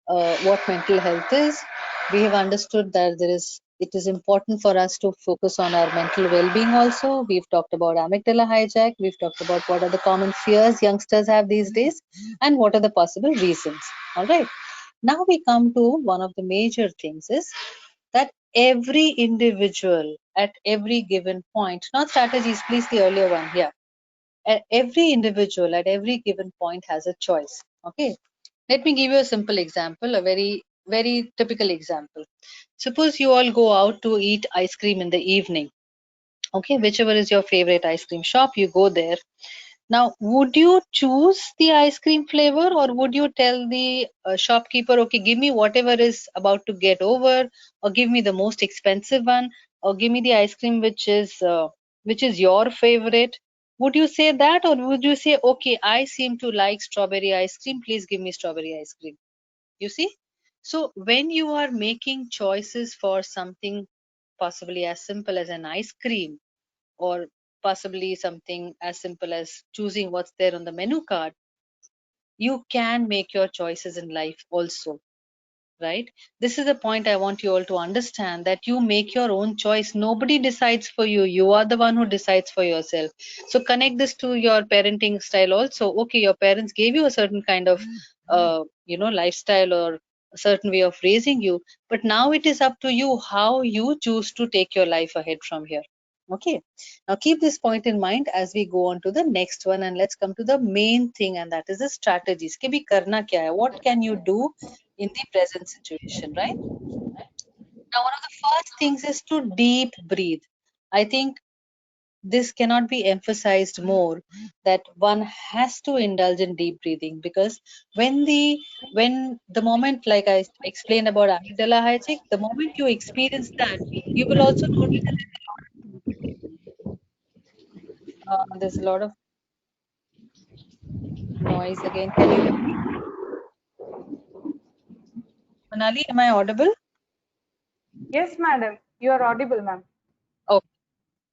what mental health is. We have understood that it is important for us to focus on our mental well-being also. We've talked about amygdala hijack. We've talked about what are the common fears youngsters have these days and what are the possible reasons. All right. Now we come to one of the major things is that every individual at every given point, not strategies, please, the earlier one here. Every individual at every given point has a choice. Okay. Let me give you a simple example, a very, very typical example. Suppose you all go out to eat ice cream in the evening. Okay, whichever is your favorite ice cream shop, you go there. Now, would you choose the ice cream flavor, or would you tell the shopkeeper, okay, give me whatever is about to get over, or give me the most expensive one, or give me the ice cream which is your favorite? Would you say that, or would you say, okay, I seem to like strawberry ice cream, please give me strawberry ice cream? You see? So when you are making choices for something possibly as simple as an ice cream, or possibly something as simple as choosing what's there on the menu card, you can make your choices in life also, right? This is the point I want you all to understand, that you make your own choice. Nobody decides for you. You are the one who decides for yourself. So connect this to your parenting style also. Okay, your parents gave you a certain kind of lifestyle or a certain way of raising you, but now it is up to you how you choose to take your life ahead from here. Okay, now keep this point in mind as we go on to the next one, and let's come to the main thing, and that is the strategies. Ke bhi karna kya hai? What can you do in the present situation, right? Now, one of the first things is to deep breathe. I think this cannot be emphasized more, that one has to indulge in deep breathing, because when the moment, like I explained about amygdala hijack, the moment you experience that, you will also notice that there's a lot of noise again. Can you hear me, Manali? Am I audible? Yes, madam. You are audible, ma'am. Oh,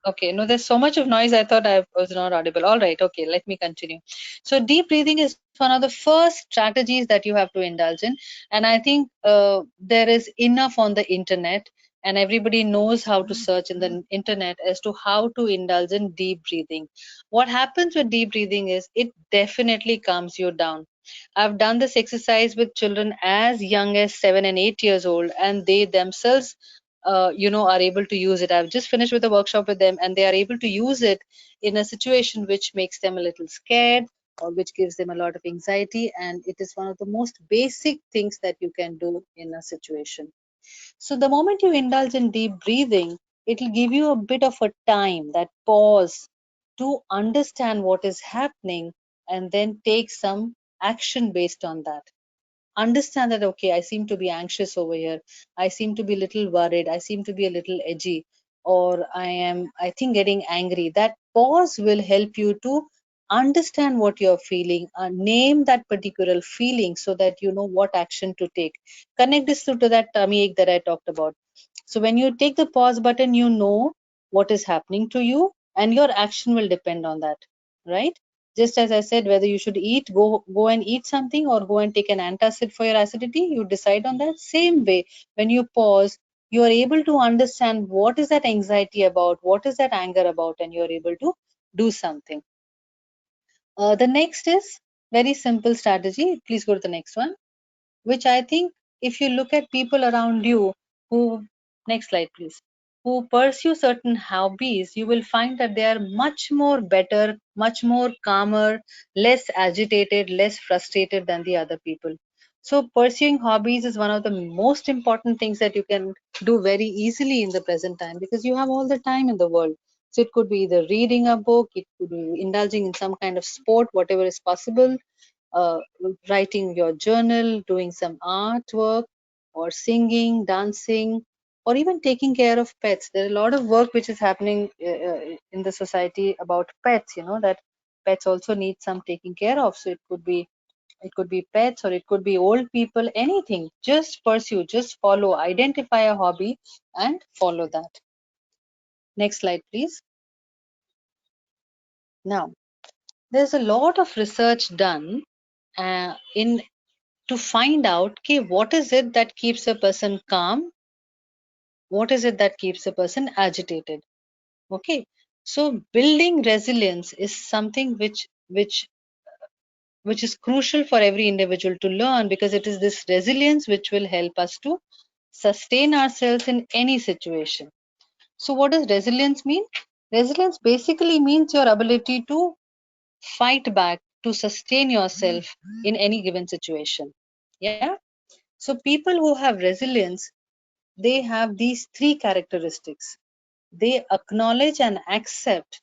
okay, no, there's so much of noise. I thought I was not audible. All right, okay, let me continue. So, deep breathing is one of the first strategies that you have to indulge in. And I think there is enough on the internet, and everybody knows how to search in the internet as to how to indulge in deep breathing. What happens with deep breathing is it definitely calms you down. I've done this exercise with children as young as 7 and 8 years old, and they themselves are able to use it. I've just finished with a workshop with them, and they are able to use it in a situation which makes them a little scared, or which gives them a lot of anxiety, and it is one of the most basic things that you can do in a situation. So the moment you indulge in deep breathing, it will give you a bit of a time, that pause, to understand what is happening and then take some action based on that. Understand that, okay, I seem to be anxious over here, I seem to be a little worried, I seem to be a little edgy, or I think getting angry. That pause will help you to understand what you're feeling, name that particular feeling, so that you know what action to take. Connect this to that tummy ache that I talked about. So when you take the pause button, you know what is happening to you, and your action will depend on that, right? Just as I said, whether you should go and eat something, or go and take an antacid for your acidity, you decide on that. Same way, when you pause, you are able to understand what is that anxiety about, what is that anger about, and you are able to do something. The next is very simple strategy. Please go to the next one, which I think, if you look at people around you who, next slide please, who pursue certain hobbies, you will find that they are much more better, much more calmer, less agitated, less frustrated than the other people. So pursuing hobbies is one of the most important things that you can do very easily in the present time, because you have all the time in the world. So it could be either reading a book, it could be indulging in some kind of sport, whatever is possible, uh, writing your journal, doing some artwork, or singing, dancing, or even taking care of pets. There are a lot of work which is happening in the society about pets. You know that pets also need some taking care of. So it could be pets, or it could be old people. Anything. Just pursue. Just follow. Identify a hobby and follow that. Next slide, please. Now, there's a lot of research done in to find out, okay, what is it that keeps a person calm, what is it that keeps a person agitated. Okay, so building resilience is something which is crucial for every individual to learn, because it is this resilience which will help us to sustain ourselves in any situation. So what does resilience mean? Resilience basically means your ability to fight back, to sustain yourself in any given situation. Yeah. So people who have resilience, they have these three characteristics. They acknowledge and accept,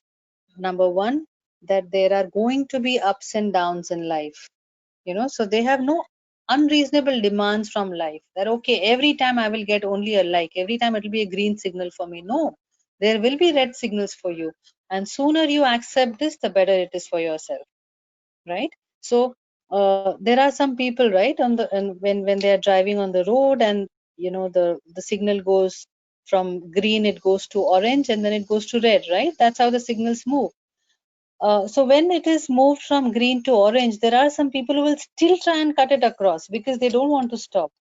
number one, that there are going to be ups and downs in life. So they have no unreasonable demands from life, that okay, every time I will get only a like, every time it will be a green signal for me. No, there will be red signals for you, and sooner you accept this, the better it is for yourself, right? So there are some people, right, on the, and when they are driving on the road, and the signal goes from green, it goes to orange, and then it goes to red, right? That's how the signals move. So when it is moved from green to orange, there are some people who will still try and cut it across because they don't want to stop.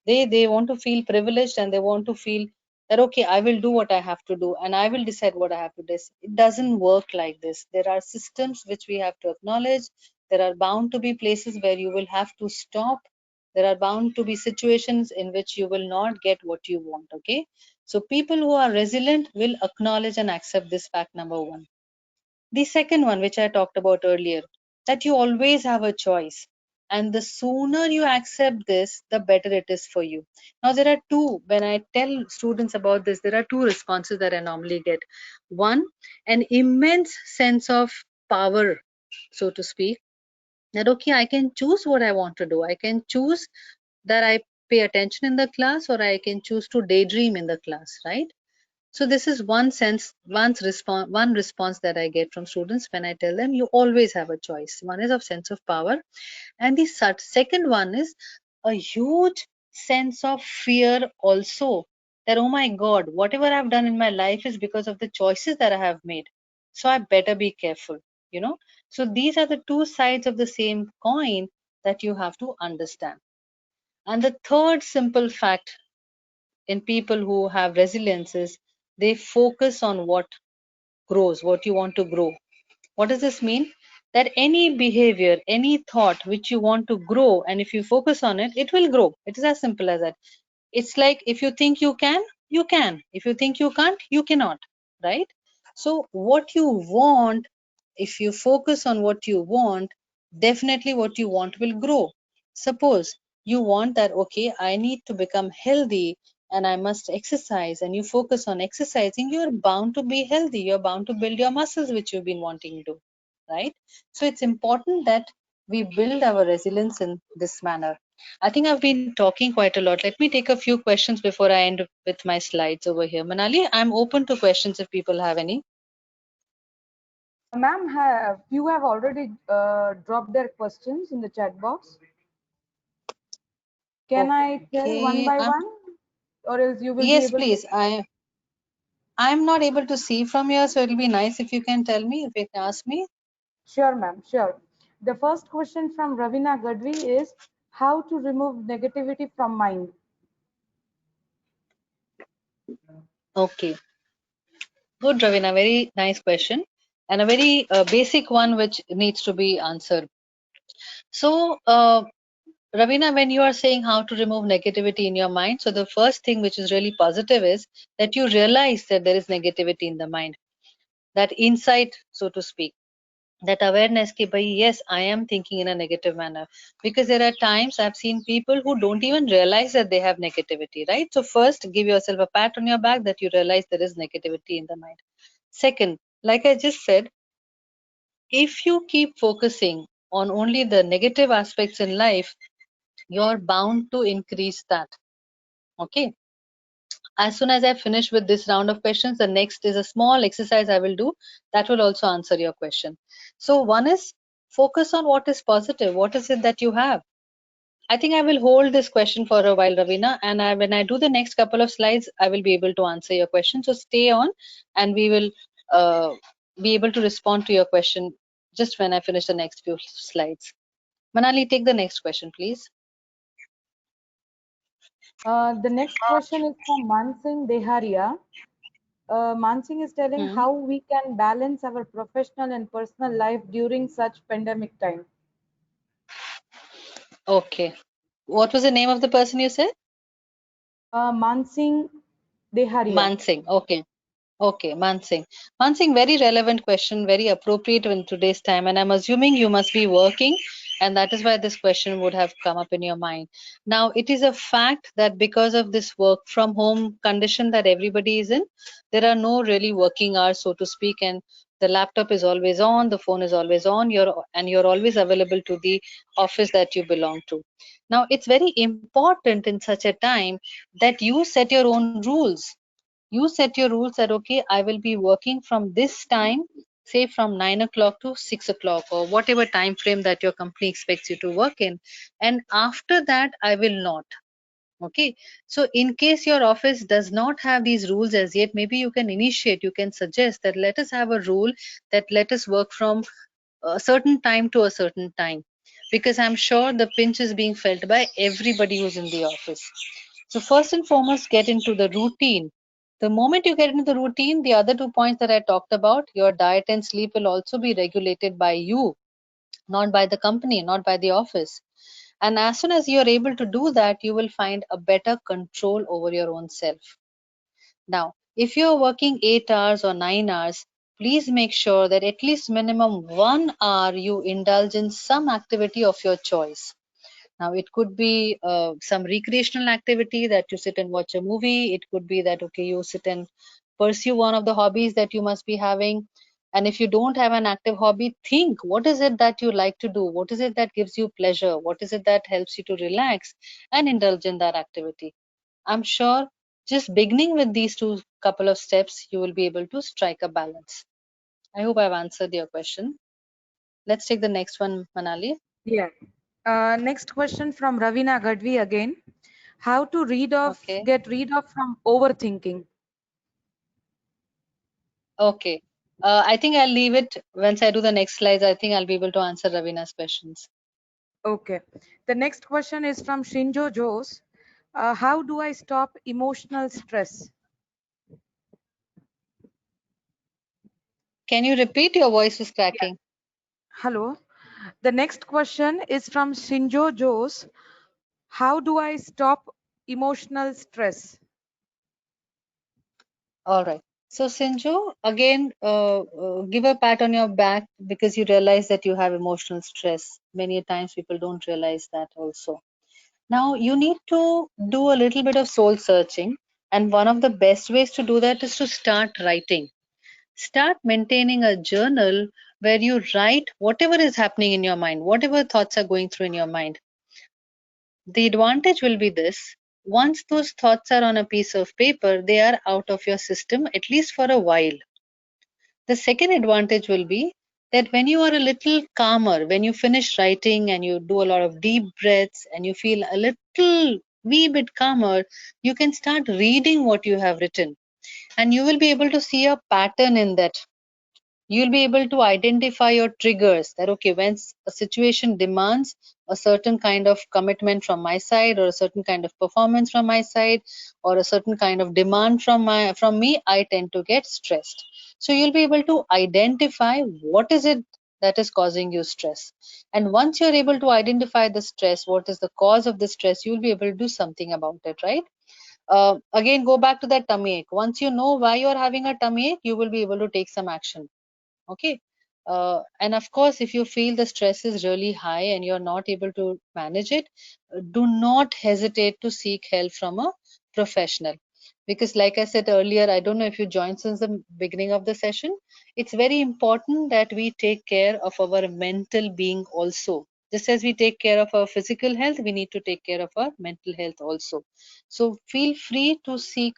They want to feel privileged, and they want to feel that, okay, I will do what I have to do, and I will decide what I have to do. It doesn't work like this. There are systems which we have to acknowledge. There are bound to be places where you will have to stop. There are bound to be situations in which you will not get what you want. Okay, so people who are resilient will acknowledge and accept this fact, number one. The second one, which I talked about earlier, that you always have a choice. And the sooner you accept this, the better it is for you. Now, there are two, when I tell students about this, there are two responses that I normally get. One, an immense sense of power, so to speak, that, okay, I can choose what I want to do. I can choose that I pay attention in the class, or I can choose to daydream in the class, right? So this is one response that I get from students when I tell them you always have a choice. One is of sense of power, and the second one is a huge sense of fear also, that, oh my God, whatever I've done in my life is because of the choices that I have made. So I better be careful, you know. So these are the two sides of the same coin that you have to understand. And the third simple fact in people who have resilience is they focus on what grows, what you want to grow. What does this mean? That any behavior, any thought which you want to grow, and if you focus on it, it will grow. It is as simple as that. It's like, if you think you can, you can. If you think you can't, you cannot, right? So what you want, if you focus on what you want, definitely what you want will grow. Suppose you want that, okay, I need to become healthy and I must exercise, and you focus on exercising, you're bound to be healthy, you're bound to build your muscles which you've been wanting to, right? So it's important that we build our resilience in this manner. I think I've been talking quite a lot. Let me take a few questions before I end with my slides over here. Manali, I'm open to questions if people have any. Ma'am, you have already dropped their questions in the chat box. Can I tell one Okay. by one, or else you will be Yes, able to? please. I'm not able to see from here, so it'll be nice if you can tell me, if you can ask me. Sure, ma'am, sure. The first question from Ravina Gadvi is how to remove negativity from mind. Okay. Good, Ravina. Very nice question, and a very basic one which needs to be answered. So, Ravina, when you are saying how to remove negativity in your mind, so the first thing which is really positive is that you realize that there is negativity in the mind, that insight, so to speak, that awareness ki bhai, yes, I am thinking in a negative manner. Because there are times I've seen people who don't even realize that they have negativity, right? So first, give yourself a pat on your back that you realize there is negativity in the mind. Second, like I just said, if you keep focusing on only the negative aspects in life, you're bound to increase that. Okay. As soon as I finish with this round of questions, the next is a small exercise I will do that will also answer your question. So, one is focus on what is positive. What is it that you have? I think I will hold this question for a while, Ravina, and when I do the next couple of slides, I will be able to answer your question. So, stay on, and we will uh, be able to respond to your question just when I finish the next few slides. Manali, take the next question, please. The next question is from Mansingh Deharia. Mansingh is telling Hmm. how we can balance our professional and personal life during such pandemic time. Okay. What was the name of the person you said? Mansingh Deharia. Mansingh. Okay. Okay, Mansingh. Mansingh, very relevant question, very appropriate in today's time. And I'm assuming you must be working, and that is why this question would have come up in your mind. Now, it is a fact that because of this work from home condition that everybody is in, there are no really working hours, so to speak, and the laptop is always on, the phone is always on, you're always available to the office that you belong to. Now, it's very important in such a time that you set your own rules. You set your rules that, okay, I will be working from this time say from 9 o'clock to 6 o'clock, or whatever time frame that your company expects you to work in. And after that, I will not. Okay. So in case your office does not have these rules as yet, maybe you can initiate, you can suggest that let us have a rule that let us work from a certain time to a certain time, because I'm sure the pinch is being felt by everybody who's in the office. So first and foremost, get into the routine. The moment you get into the routine, the other 2 points that I talked about, your diet and sleep will also be regulated by you, not by the company, not by the office. And as soon as you're able to do that, you will find a better control over your own self. Now, if you're working 8 hours or 9 hours, please make sure that at least minimum 1 hour you indulge in some activity of your choice. Now, it could be some recreational activity that you sit and watch a movie. It could be that, okay, you sit and pursue one of the hobbies that you must be having. And if you don't have an active hobby, think what is it that you like to do? What is it that gives you pleasure? What is it that helps you to relax and indulge in that activity? I'm sure just beginning with these two couple of steps, you will be able to strike a balance. I hope I've answered your question. Let's take the next one, Manali. Yeah. Next question from Ravina Gadvi again. How to Okay. get rid of from overthinking? Okay. I think I'll leave it once I do the next slides. I think I'll be able to answer Ravina's questions. Okay. The next question is from Shinjo Jose. How do I stop emotional stress? Can you repeat? Your voice is Yeah. cracking. Hello. The next question is from Shinjo Jose. How do I stop emotional stress? All right. So, Sinjo, again, give a pat on your back because you realize that you have emotional stress. Many times people don't realize that also. Now, you need to do a little bit of soul searching. And one of the best ways to do that is to start writing. Start maintaining a journal where you write whatever is happening in your mind, whatever thoughts are going through in your mind. The advantage will be this: once those thoughts are on a piece of paper, they are out of your system at least for a while. The second advantage will be that when you are a little calmer, when you finish writing and you do a lot of deep breaths and you feel a little wee bit calmer, you can start reading what you have written, and you will be able to see a pattern in that. You'll be able to identify your triggers, that okay, when a situation demands a certain kind of commitment from my side, or a certain kind of performance from my side, or a certain kind of demand from me, I tend to get stressed. So you'll be able to identify what is it that is causing you stress. And once you're able to identify the stress, what is the cause of the stress, you'll be able to do something about it, right? Again, go back to that tummy ache. Once you know why you're having a tummy ache, you will be able to take some action. Okay. And of course, if you feel the stress is really high and you're not able to manage it, do not hesitate to seek help from a professional. Because, like I said earlier, I don't know if you joined since the beginning of the session, it's very important that we take care of our mental being also. Just as we take care of our physical health, we need to take care of our mental health also. So, feel free to seek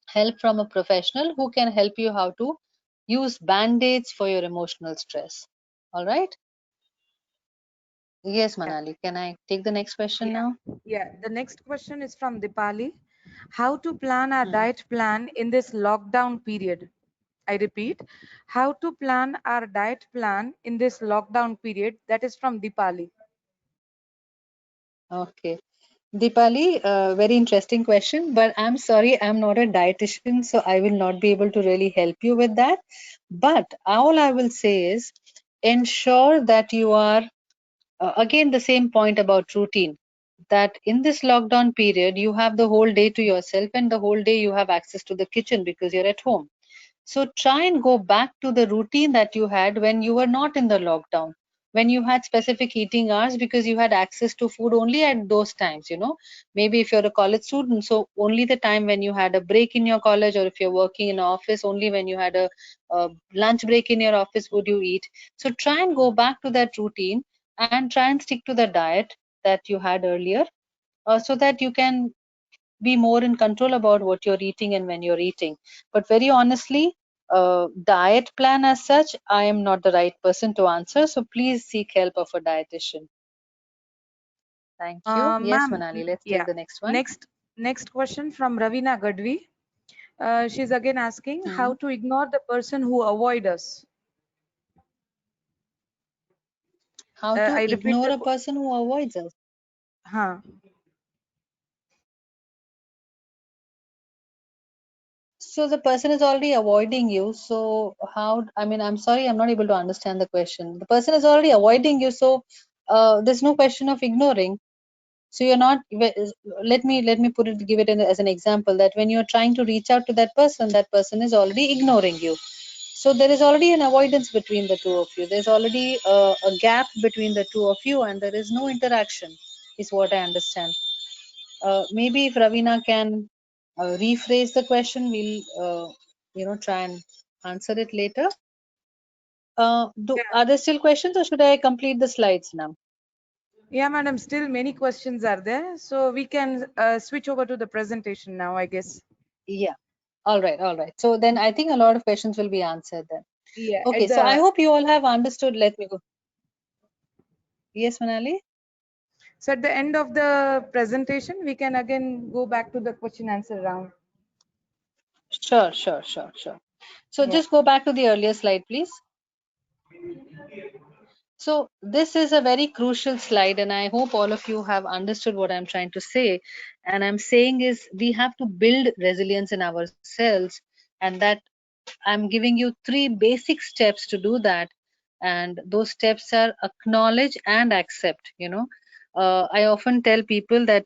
help from a professional who can help you how to use band-aids for your emotional stress. All right. Yes, Yeah. Manali, can I take the next question Yeah. now? Yeah. The next question is from Dipali. How to plan our Hmm. diet plan in this lockdown period? I repeat, how to plan our diet plan in this lockdown period? That is from Dipali. Okay. Deepali, very interesting question, but I'm sorry, I'm not a dietitian, so I will not be able to really help you with that. But all I will say is ensure that you are, again, the same point about routine, that in this lockdown period, you have the whole day to yourself, and the whole day you have access to the kitchen because you're at home. So try and go back to the routine that you had when you were not in the lockdown, when you had specific eating hours because you had access to food only at those times, you know. Maybe if you're a college student, so only the time when you had a break in your college, or if you're working in an office, only when you had a lunch break in your office would you eat. So try and go back to that routine and try and stick to the diet that you had earlier, so that you can be more in control about what you're eating and when you're eating. But very honestly, diet plan as such, I am not the right person to answer. So please seek help of a dietitian. Thank you. Yes, Ma'am, Manali, let's take yeah. the next one. Next question from Ravina Gadvi. She's again asking how Hmm. to ignore the person who avoid us. How to I repeat ignore the. a person who avoids us. Huh. So the person is already avoiding you. So how, I mean, I'm sorry, I'm not able to understand the question. The person is already avoiding you. So there's no question of ignoring. So you're not, let me put it, give it as an example that when you're trying to reach out to that person is already ignoring you. So there is already an avoidance between the two of you. There's already a gap between the two of you, and there is no interaction, is what I understand. Maybe if Ravina can rephrase the question, we'll try and answer it later. Yeah. Are there still questions, or should I complete the slides now? Yeah, madam. Still many questions are there, so we can switch over to the presentation now, I guess. Yeah. All right. All right. So then I think a lot of questions will be answered then. Yeah. Okay. So I hope you all have understood. Let me go. Yes, Manali? So at the end of the presentation, we can again go back to the question answer round. Sure, sure, sure, sure. So Yeah. just go back to the earlier slide, please. So this is a very crucial slide, and I hope all of you have understood what I'm trying to say. And I'm saying is we have to build resilience in ourselves, and that I'm giving you 3 basic steps to do that. And those steps are acknowledge and accept. I often tell people that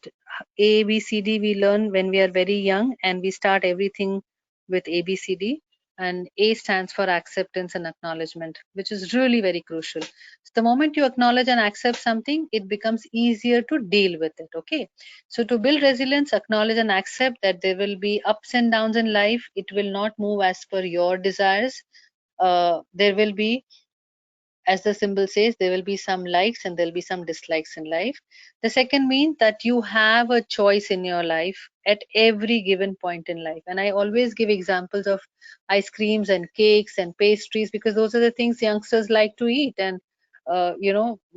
A, B, C, D we learn when we are very young, and we start everything with A, B, C, D. And A stands for acceptance and acknowledgement, which is really very crucial. So the moment you acknowledge and accept something, it becomes easier to deal with it. Okay. So to build resilience, acknowledge and accept that there will be ups and downs in life. It will not move as per your desires. There will be, as the symbol says, there will be some likes and there'll be some dislikes in life. The second means that you have a choice in your life at every given point in life. And I always give examples of ice creams and cakes and pastries, because those are the things youngsters like to eat and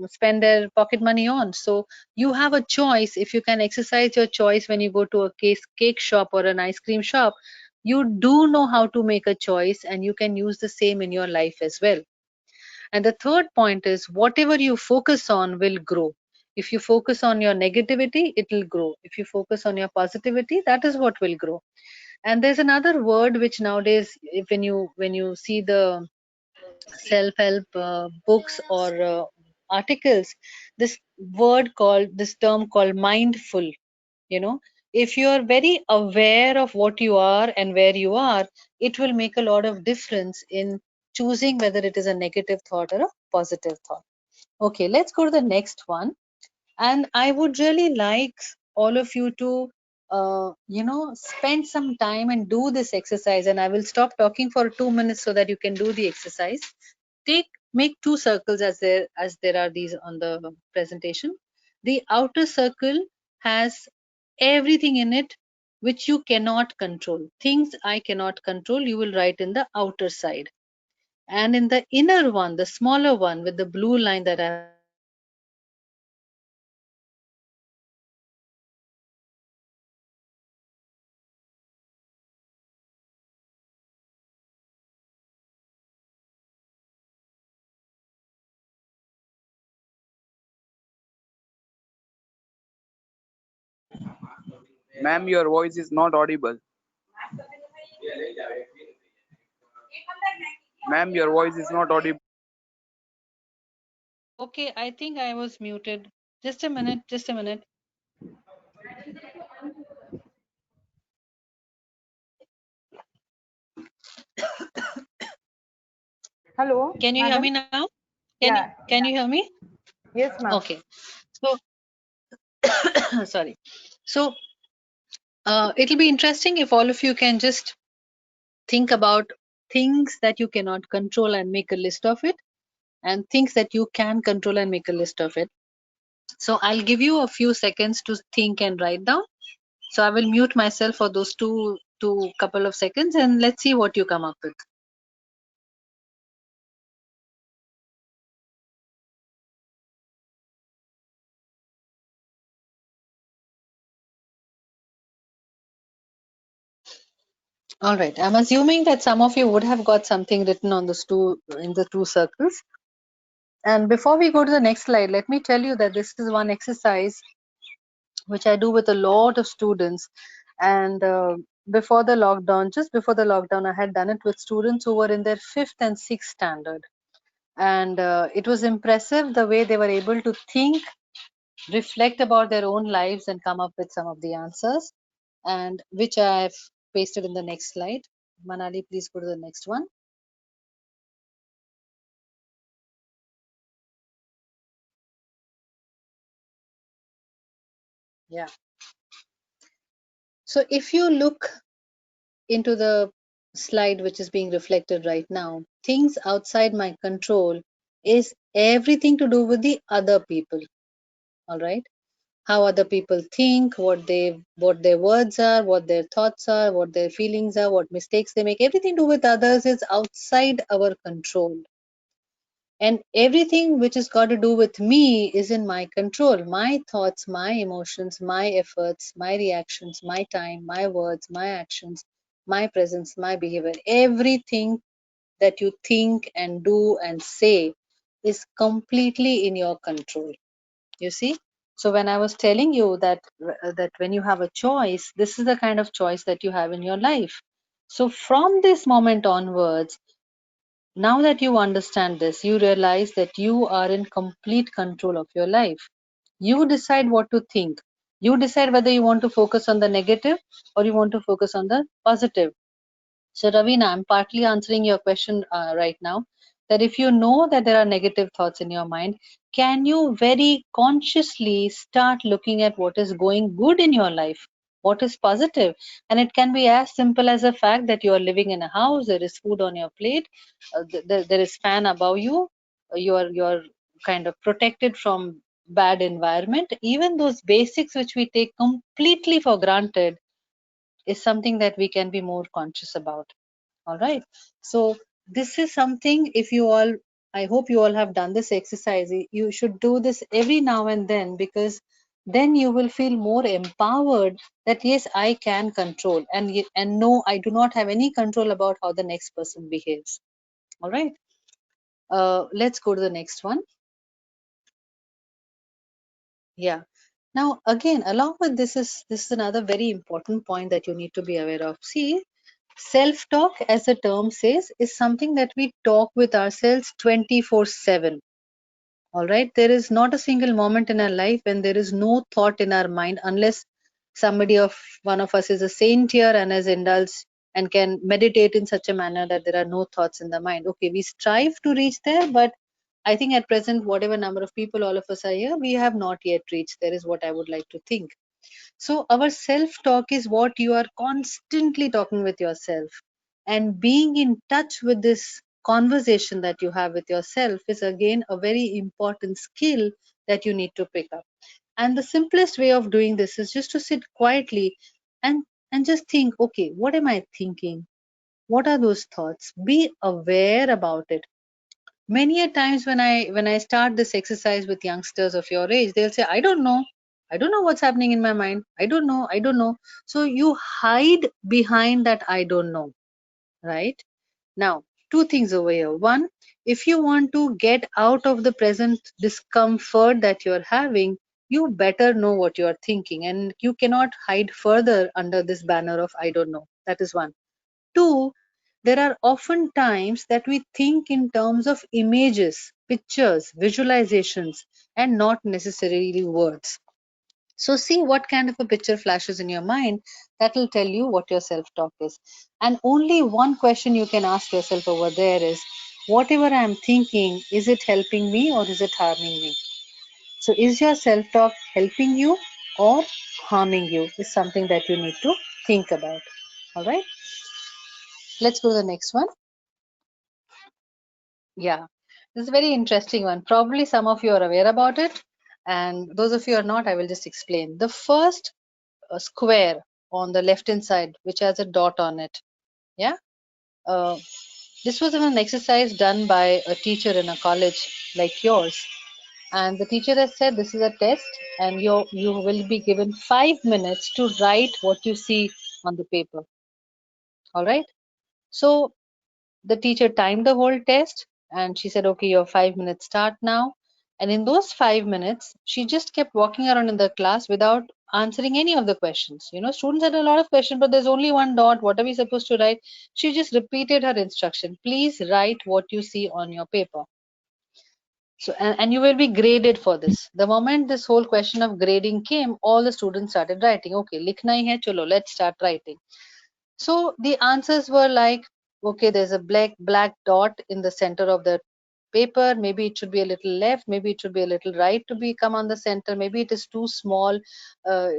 spend their pocket money on. So you have a choice. If you can exercise your choice when you go to a cake shop or an ice cream shop, you do know how to make a choice, and you can use the same in your life as well. And the third point is whatever you focus on will grow. If you focus on your negativity, it will grow. If you focus on your positivity, that is what will grow. And there's another word which nowadays, if when you see the self-help books or articles, this term called mindful. you know if you are very aware of what you are and where you are, it will make a lot of difference in choosing whether it is a negative thought or a positive thought. Okay, let's go to the next one. And I would really like all of you to spend some time and do this exercise, and I will stop talking for 2 minutes so that you can do the exercise. Make two circles as there are these on the presentation. The outer circle has everything in it which you cannot control. Things I cannot control, you will write in the outer side. And in the inner one, the smaller one with the blue line that I've drawn, you will write things I can control. So Ma'am, your voice is not audible. Ma'am, your voice is not audible. okay, I think I was muted. Just a minute, just a minute. Hello, Can you hear madam. me now? Yeah. Can you hear me? Yes, ma'am. Okay. So sorry. So it'll be interesting if all of you can just think about things that you cannot control and make a list of it, and things that you can control and make a list of it. So I'll give you a few seconds to think and write down. So I will mute myself for those two couple of seconds, and let's see what you come up with. All right. I'm assuming that some of you would have got something written on the in the two circles. And before we go to the next slide, let me tell you that this is one exercise which I do with a lot of students. And before the lockdown, just before the lockdown, I had done it with students who were in their fifth and sixth standard. And it was impressive the way they were able to think, reflect about their own lives, and come up with some of the answers, and which I've pasted in the next slide. Manali, please go to the next one. Yeah. So if you look into the slide which is being reflected right now, things outside my control is everything to do with the other people. All right. How other people think, what their words are, what their thoughts are, what their feelings are, what mistakes they make. Everything to do with others is outside our control. And everything which has got to do with me is in my control. My thoughts, my emotions, my efforts, my reactions, my time, my words, my actions, my presence, my behavior, everything that you think and do and say is completely in your control. You see? So when I was telling you that when you have a choice, this is the kind of choice that you have in your life. So from this moment onwards, now that you understand this, you realize that you are in complete control of your life. You decide what to think. You decide whether you want to focus on the negative or you want to focus on the positive. So, Ravina, I'm partly answering your question right now, that if you know that there are negative thoughts in your mind, can you very consciously start looking at what is going good in your life? What is positive? And it can be as simple as the fact that you are living in a house, there is food on your plate, there is fan above you, you're kind of protected from bad environment. Even those basics which we take completely for granted is something that we can be more conscious about. All right. So this is something, if you all, I hope you all have done this exercise. You should do this every now and then, because then you will feel more empowered that yes, I can control, and no, I do not have any control about how the next person behaves. All right. Let's go to the next one. Yeah. Now again, along with this is another very important point that you need to be aware of. See, self-talk, as the term says, is something that we talk with ourselves 24/7. All right. There is not a single moment in our life when there is no thought in our mind, unless one of us is a saint here and has indulged and can meditate in such a manner that there are no thoughts in the mind. Okay, we strive to reach there, but I think at present, whatever number of people all of us are here, we have not yet reached there, is what I would like to think. So, our self talk is what you are constantly talking with yourself. And being in touch with this conversation that you have with yourself is again a very important skill that you need to pick up. And the simplest way of doing this is just to sit quietly and, and just think, okay, what am I thinking? What are those thoughts? Be aware about it. Many a times when I start this exercise with youngsters of your age, they'll say, I don't know what's happening in my mind, I don't know. So you hide behind that I don't know. Right now, two things over here. One, if you want to get out of the present discomfort that you're having, you better know what you're thinking, and you cannot hide further under this banner of I don't know. That is one. Two, there are often times that we think in terms of images, pictures, visualizations, and not necessarily words. So, see what kind of a picture flashes in your mind. That will tell you what your self talk is. And only one question you can ask yourself over there is, whatever I am thinking, is it helping me or is it harming me? So, is your self talk helping you or harming you? Is something that you need to think about. All right. Let's go to the next one. Yeah, this is a very interesting one. Probably some of you are aware about it, and those of you are not, I will just explain. The first square on the left hand side, which has a dot on it. Yeah, uh, this was an exercise done by a teacher in a college like yours, and the teacher has said this is a test, and you will be given 5 minutes to write what you see on the paper. All right. So the teacher timed the whole test and she said, okay, your 5 minutes start now. And in those 5 minutes, she just kept walking around in the class without answering any of the questions. Students had a lot of questions, but there's only one dot. What are we supposed to write? She just repeated her instruction. Please write what you see on your paper. So, and you will be graded for this. The moment this whole question of grading came, all the students started writing. Okay, likhna hi hai, chalo, let's start writing. So the answers were like, okay, there's a black dot in the center of the paper. Maybe it should be a little left. Maybe it should be a little right to become on the center. Maybe it is too small.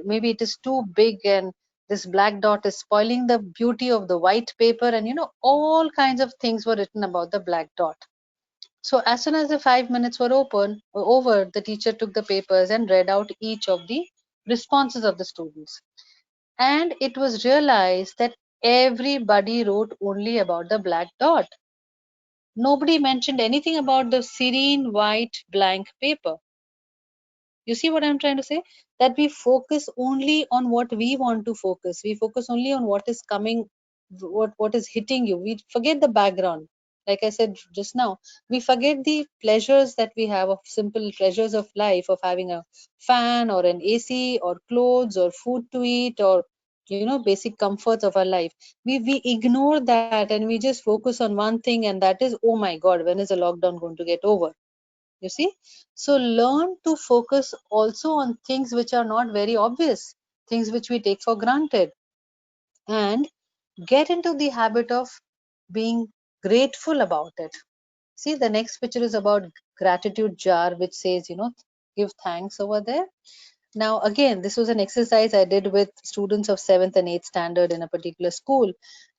Maybe it is too big, and this black dot is spoiling the beauty of the white paper. And all kinds of things were written about the black dot. So as soon as the 5 minutes were over, the teacher took the papers and read out each of the responses of the students. And it was realized that everybody wrote only about the black dot. Nobody mentioned anything about the serene white blank paper. You see what I'm trying to say? That we focus only on what we want to focus. We focus only on what is coming, what is hitting you. We forget the background. Like I said just now, we forget the pleasures that we have, of simple pleasures of life, of having a fan or an AC or clothes or food to eat, or basic comforts of our life. We ignore that and we just focus on one thing, and that is, oh my god, when is the lockdown going to get over? You see? So learn to focus also on things which are not very obvious, things which we take for granted, and get into the habit of being grateful about it. See, the next picture is about gratitude jar, which says, give thanks over there. Now, again, this was an exercise I did with students of 7th and 8th standard in a particular school.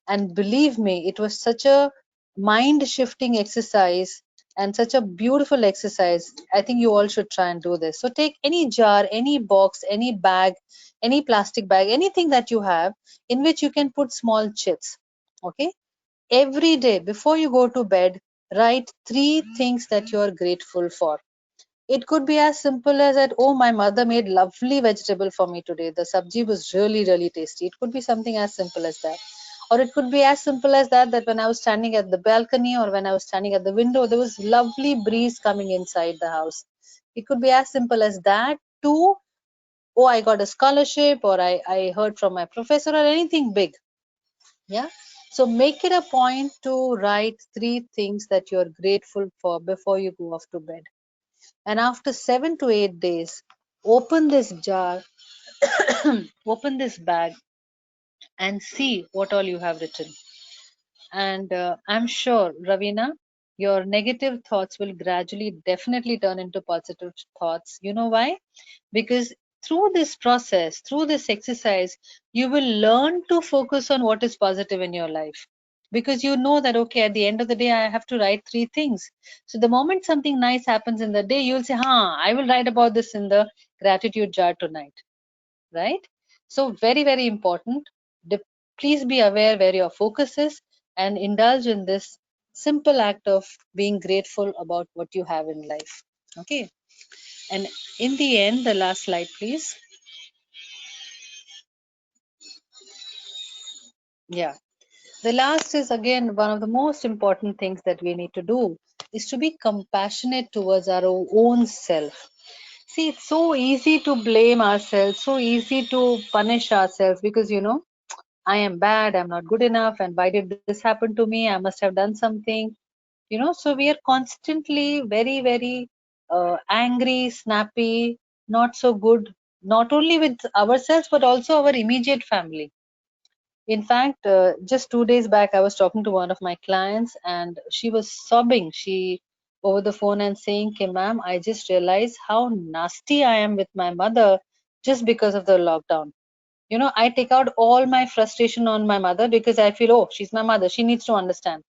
And believe me, it was such a mind shifting exercise and such a beautiful exercise. I think you all should try and do this. So take any jar, any box, any bag, any plastic bag, anything that you have in which you can put small chits. Okay. Every day before you go to bed, write 3 things that you are grateful for. It could be as simple as that, oh, my mother made lovely vegetable for me today. The sabji was really, really tasty. It could be something as simple as that. Or it could be as simple as that when I was standing at the balcony or when I was standing at the window, there was lovely breeze coming inside the house. It could be as simple as that to, oh, I got a scholarship, or I heard from my professor, or anything big. Yeah. So make it a point to write 3 things that you're grateful for before you go off to bed. And after 7 to 8 days, open this jar, open this bag, and see what all you have written. And I'm sure, Ravina, your negative thoughts will gradually, definitely turn into positive thoughts. You know why? Because through this process, through this exercise, you will learn to focus on what is positive in your life. Because you know that, okay, at the end of the day, I have to write 3 things. So the moment something nice happens in the day, you'll say, I will write about this in the gratitude jar tonight. Right? So very, very important. Please be aware where your focus is and indulge in this simple act of being grateful about what you have in life. Okay. And in the end, the last slide, please. Yeah. The last is again one of the most important things that we need to do is to be compassionate towards our own self. See, it's so easy to blame ourselves, so easy to punish ourselves because, I am bad, I'm not good enough, and why did this happen to me? I must have done something. So we are constantly very, very angry, snappy, not so good, not only with ourselves, but also our immediate family. In fact, just 2 days back, I was talking to one of my clients and she was sobbing. She over the phone and saying, okay, ma'am, I just realized how nasty I am with my mother just because of the lockdown. I take out all my frustration on my mother because I feel, oh, she's my mother, she needs to understand.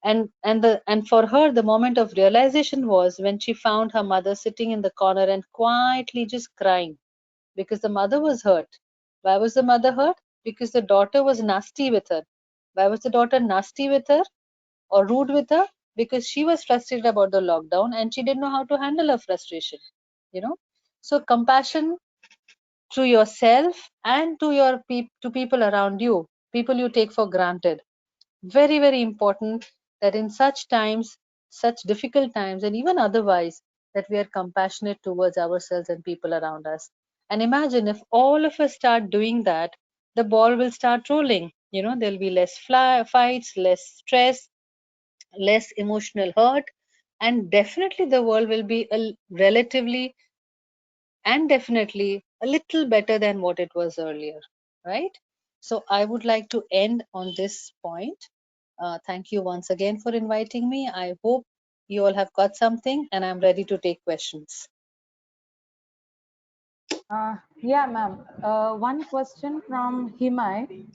And for her, the moment of realization was when she found her mother sitting in the corner and quietly just crying because the mother was hurt. Why was the mother hurt? Because the daughter was nasty with her. Why was the daughter nasty with her or rude with her? Because she was frustrated about the lockdown and she didn't know how to handle her frustration. you know so compassion to yourself and to your to people around you, people you take for granted. Very, very important that in such times, such difficult times, and even otherwise, that we are compassionate towards ourselves and people around us. And imagine if all of us start doing that, the ball will start rolling. There'll be less fights, less stress, less emotional hurt, and definitely the world will be relatively and definitely a little better than what it was earlier, right? So I would like to end on this point. Thank you once again for inviting me. I hope you all have got something, and I'm ready to take questions. Yeah, ma'am. One question from Himay.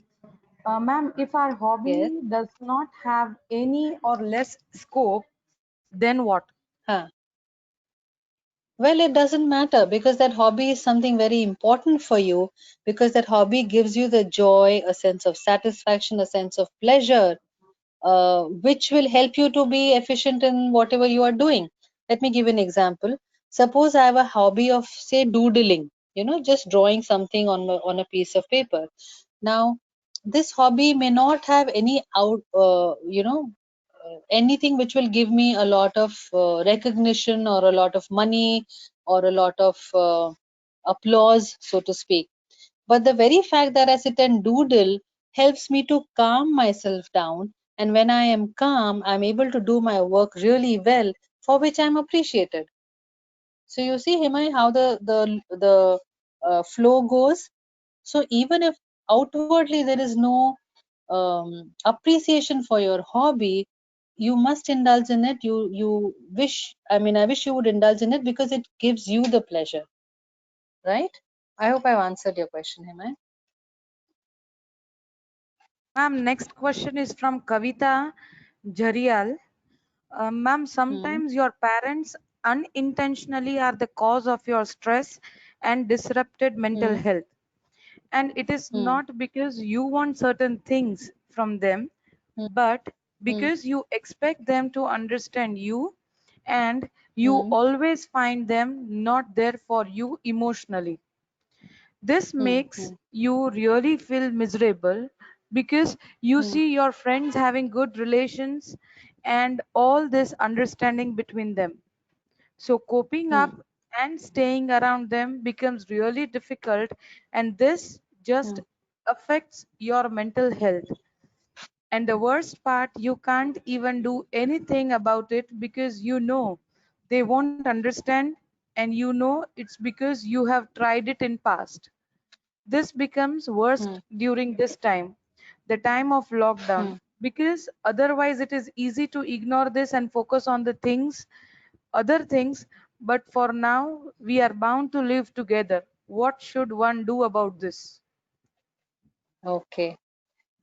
Ma'am, if our Yes. hobby does not have any or less scope, then what? Huh. Well, it doesn't matter because that hobby is something very important for you, because that hobby gives you the joy, a sense of satisfaction, a sense of pleasure, which will help you to be efficient in whatever you are doing. Let me give you an example. Suppose I have a hobby of, say, doodling, just drawing something on a piece of paper. Now, this hobby may not have any anything which will give me a lot of recognition or a lot of money or a lot of applause, so to speak. But the very fact that I sit and doodle helps me to calm myself down. And when I am calm, I'm able to do my work really well, for which I'm appreciated. So you see, Himay, how the flow goes. So even if outwardly there is no appreciation for your hobby, you must indulge in it. You wish, I wish you would indulge in it because it gives you the pleasure, right? I hope I've answered your question, Himay. Ma'am, next question is from Kavita Jarial. Ma'am, Hmm. sometimes your parents unintentionally are the cause of your stress and disrupted mental Hmm. health. And it is Hmm. not because you want certain things from them, Hmm. but Hmm. because you expect them to understand you and you Hmm. always find them not there for you emotionally. This Hmm. makes Hmm. you really feel miserable because you Hmm. see your friends having good relations and all this understanding between them. So, coping Hmm. up and staying around them becomes really difficult, and this just Hmm. affects your mental health. And the worst part, you can't even do anything about it because you know they won't understand, and you know it's because you have tried it in past. This becomes worst Hmm. during this time, the time of lockdown, Hmm. because otherwise it is easy to ignore this and focus on the things, other things. But for now, we are bound to live together. What should one do about this? Okay.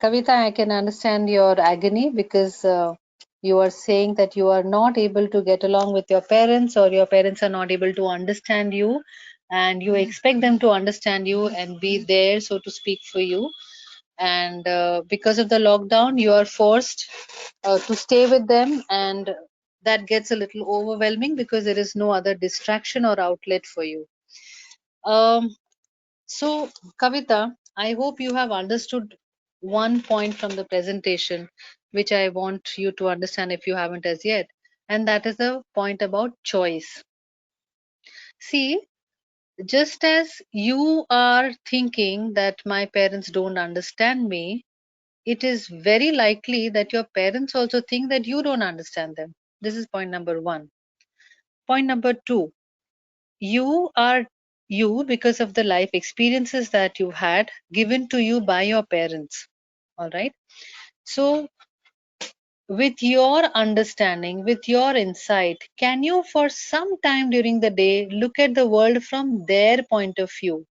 Kavita, I can understand your agony because you are saying that you are not able to get along with your parents, or your parents are not able to understand you, and you expect them to understand you and be there, so to speak, for you. And because of the lockdown, you are forced to stay with them, and that gets a little overwhelming because there is no other distraction or outlet for you. Um, so, Kavita, I hope you have understood one point from the presentation, which I want you to understand if you haven't as yet, and that is the point about choice. See, just as you are thinking that my parents don't understand me, it is very likely that your parents also think that you don't understand them. This is point number one. Point number two, you are you because of the life experiences that you had given to you by your parents. All right. So, with your understanding, with your insight, can you for some time during the day look at the world from their point of view?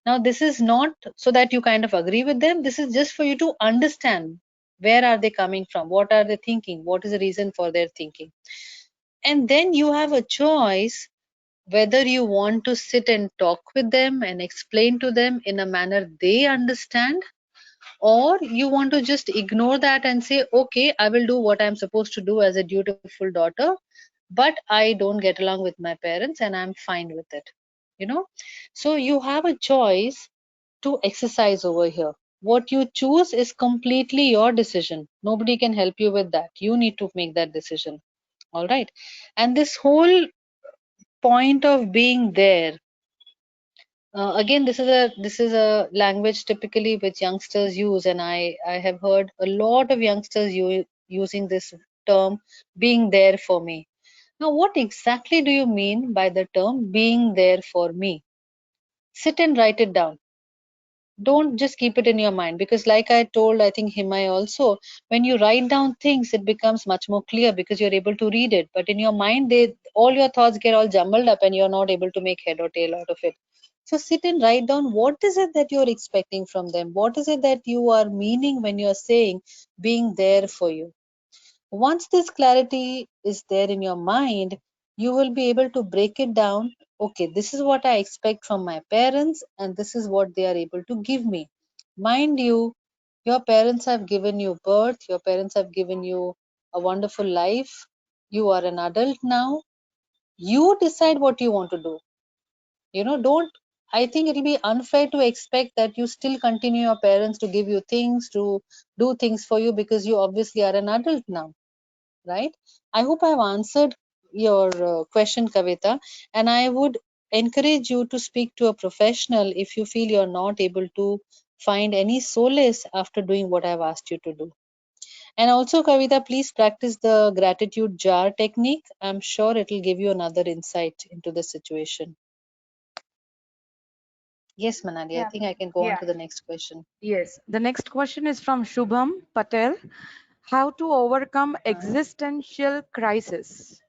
Now, this is not so that you kind of agree with them, this is just for you to understand where are they coming from, what are they thinking, what is the reason for their thinking. And then you have a choice whether you want to sit and talk with them and explain to them in a manner they understand, or you want to just ignore that and say, okay, I will do what I'm supposed to do as a dutiful daughter, but I don't get along with my parents and I'm fine with it. you know so you have a choice to exercise over here. What you choose is completely your decision. Nobody can help you with that. You need to make that decision. All right. And this whole point of being there, again, this is a language typically which youngsters use, and I have heard a lot of youngsters using this term, being there for me. Now, what exactly do you mean by the term being there for me? Sit and write it down. Don't just keep it in your mind, because like I told, I think Himai also, when you write down things, it becomes much more clear because you're able to read it. But in your mind, they all your thoughts get all jumbled up and you're not able to make head or tail out of it. So sit and write down, what is it that you're expecting from them, what is it that you are meaning when you're saying being there for you. Once this clarity is there in your mind, you will be able to break it down. Okay, this is what I expect from my parents, and this is what they are able to give me. Mind you, your parents have given you birth, your parents have given you a wonderful life. You are an adult now. You decide what you want to do. Don't, I think it'll be unfair to expect that you still continue your parents to give you things, to do things for you, because you obviously are an adult now, right? I hope I've answered your question, Kavita, and I would encourage you to speak to a professional if you feel you're not able to find any solace after doing what I've asked you to do. And also, Kavita, please practice the gratitude jar technique. I'm sure it'll give you another insight into the situation. Yes, Manali, I Yeah, think I can go on yeah, to the next question. yes. The next question is from Shubham Patel. How to overcome Uh, existential crisis?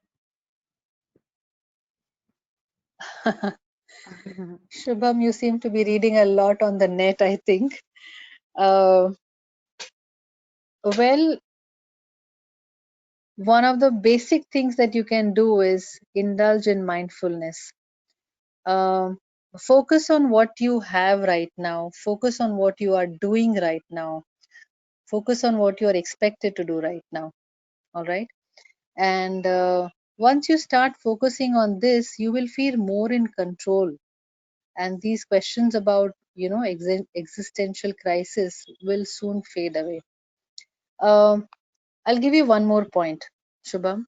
Shubham, you seem to be reading a lot on the net, I think. Uh, well, one of the basic things that you can do is indulge in mindfulness. Um, Focus on what you have right now. Focus on what you are doing right now. Focus on what you are expected to do right now. All right. And once you start focusing on this, you will feel more in control. And these questions about, existential crisis will soon fade away. Um, I'll give you one more point, Shubham.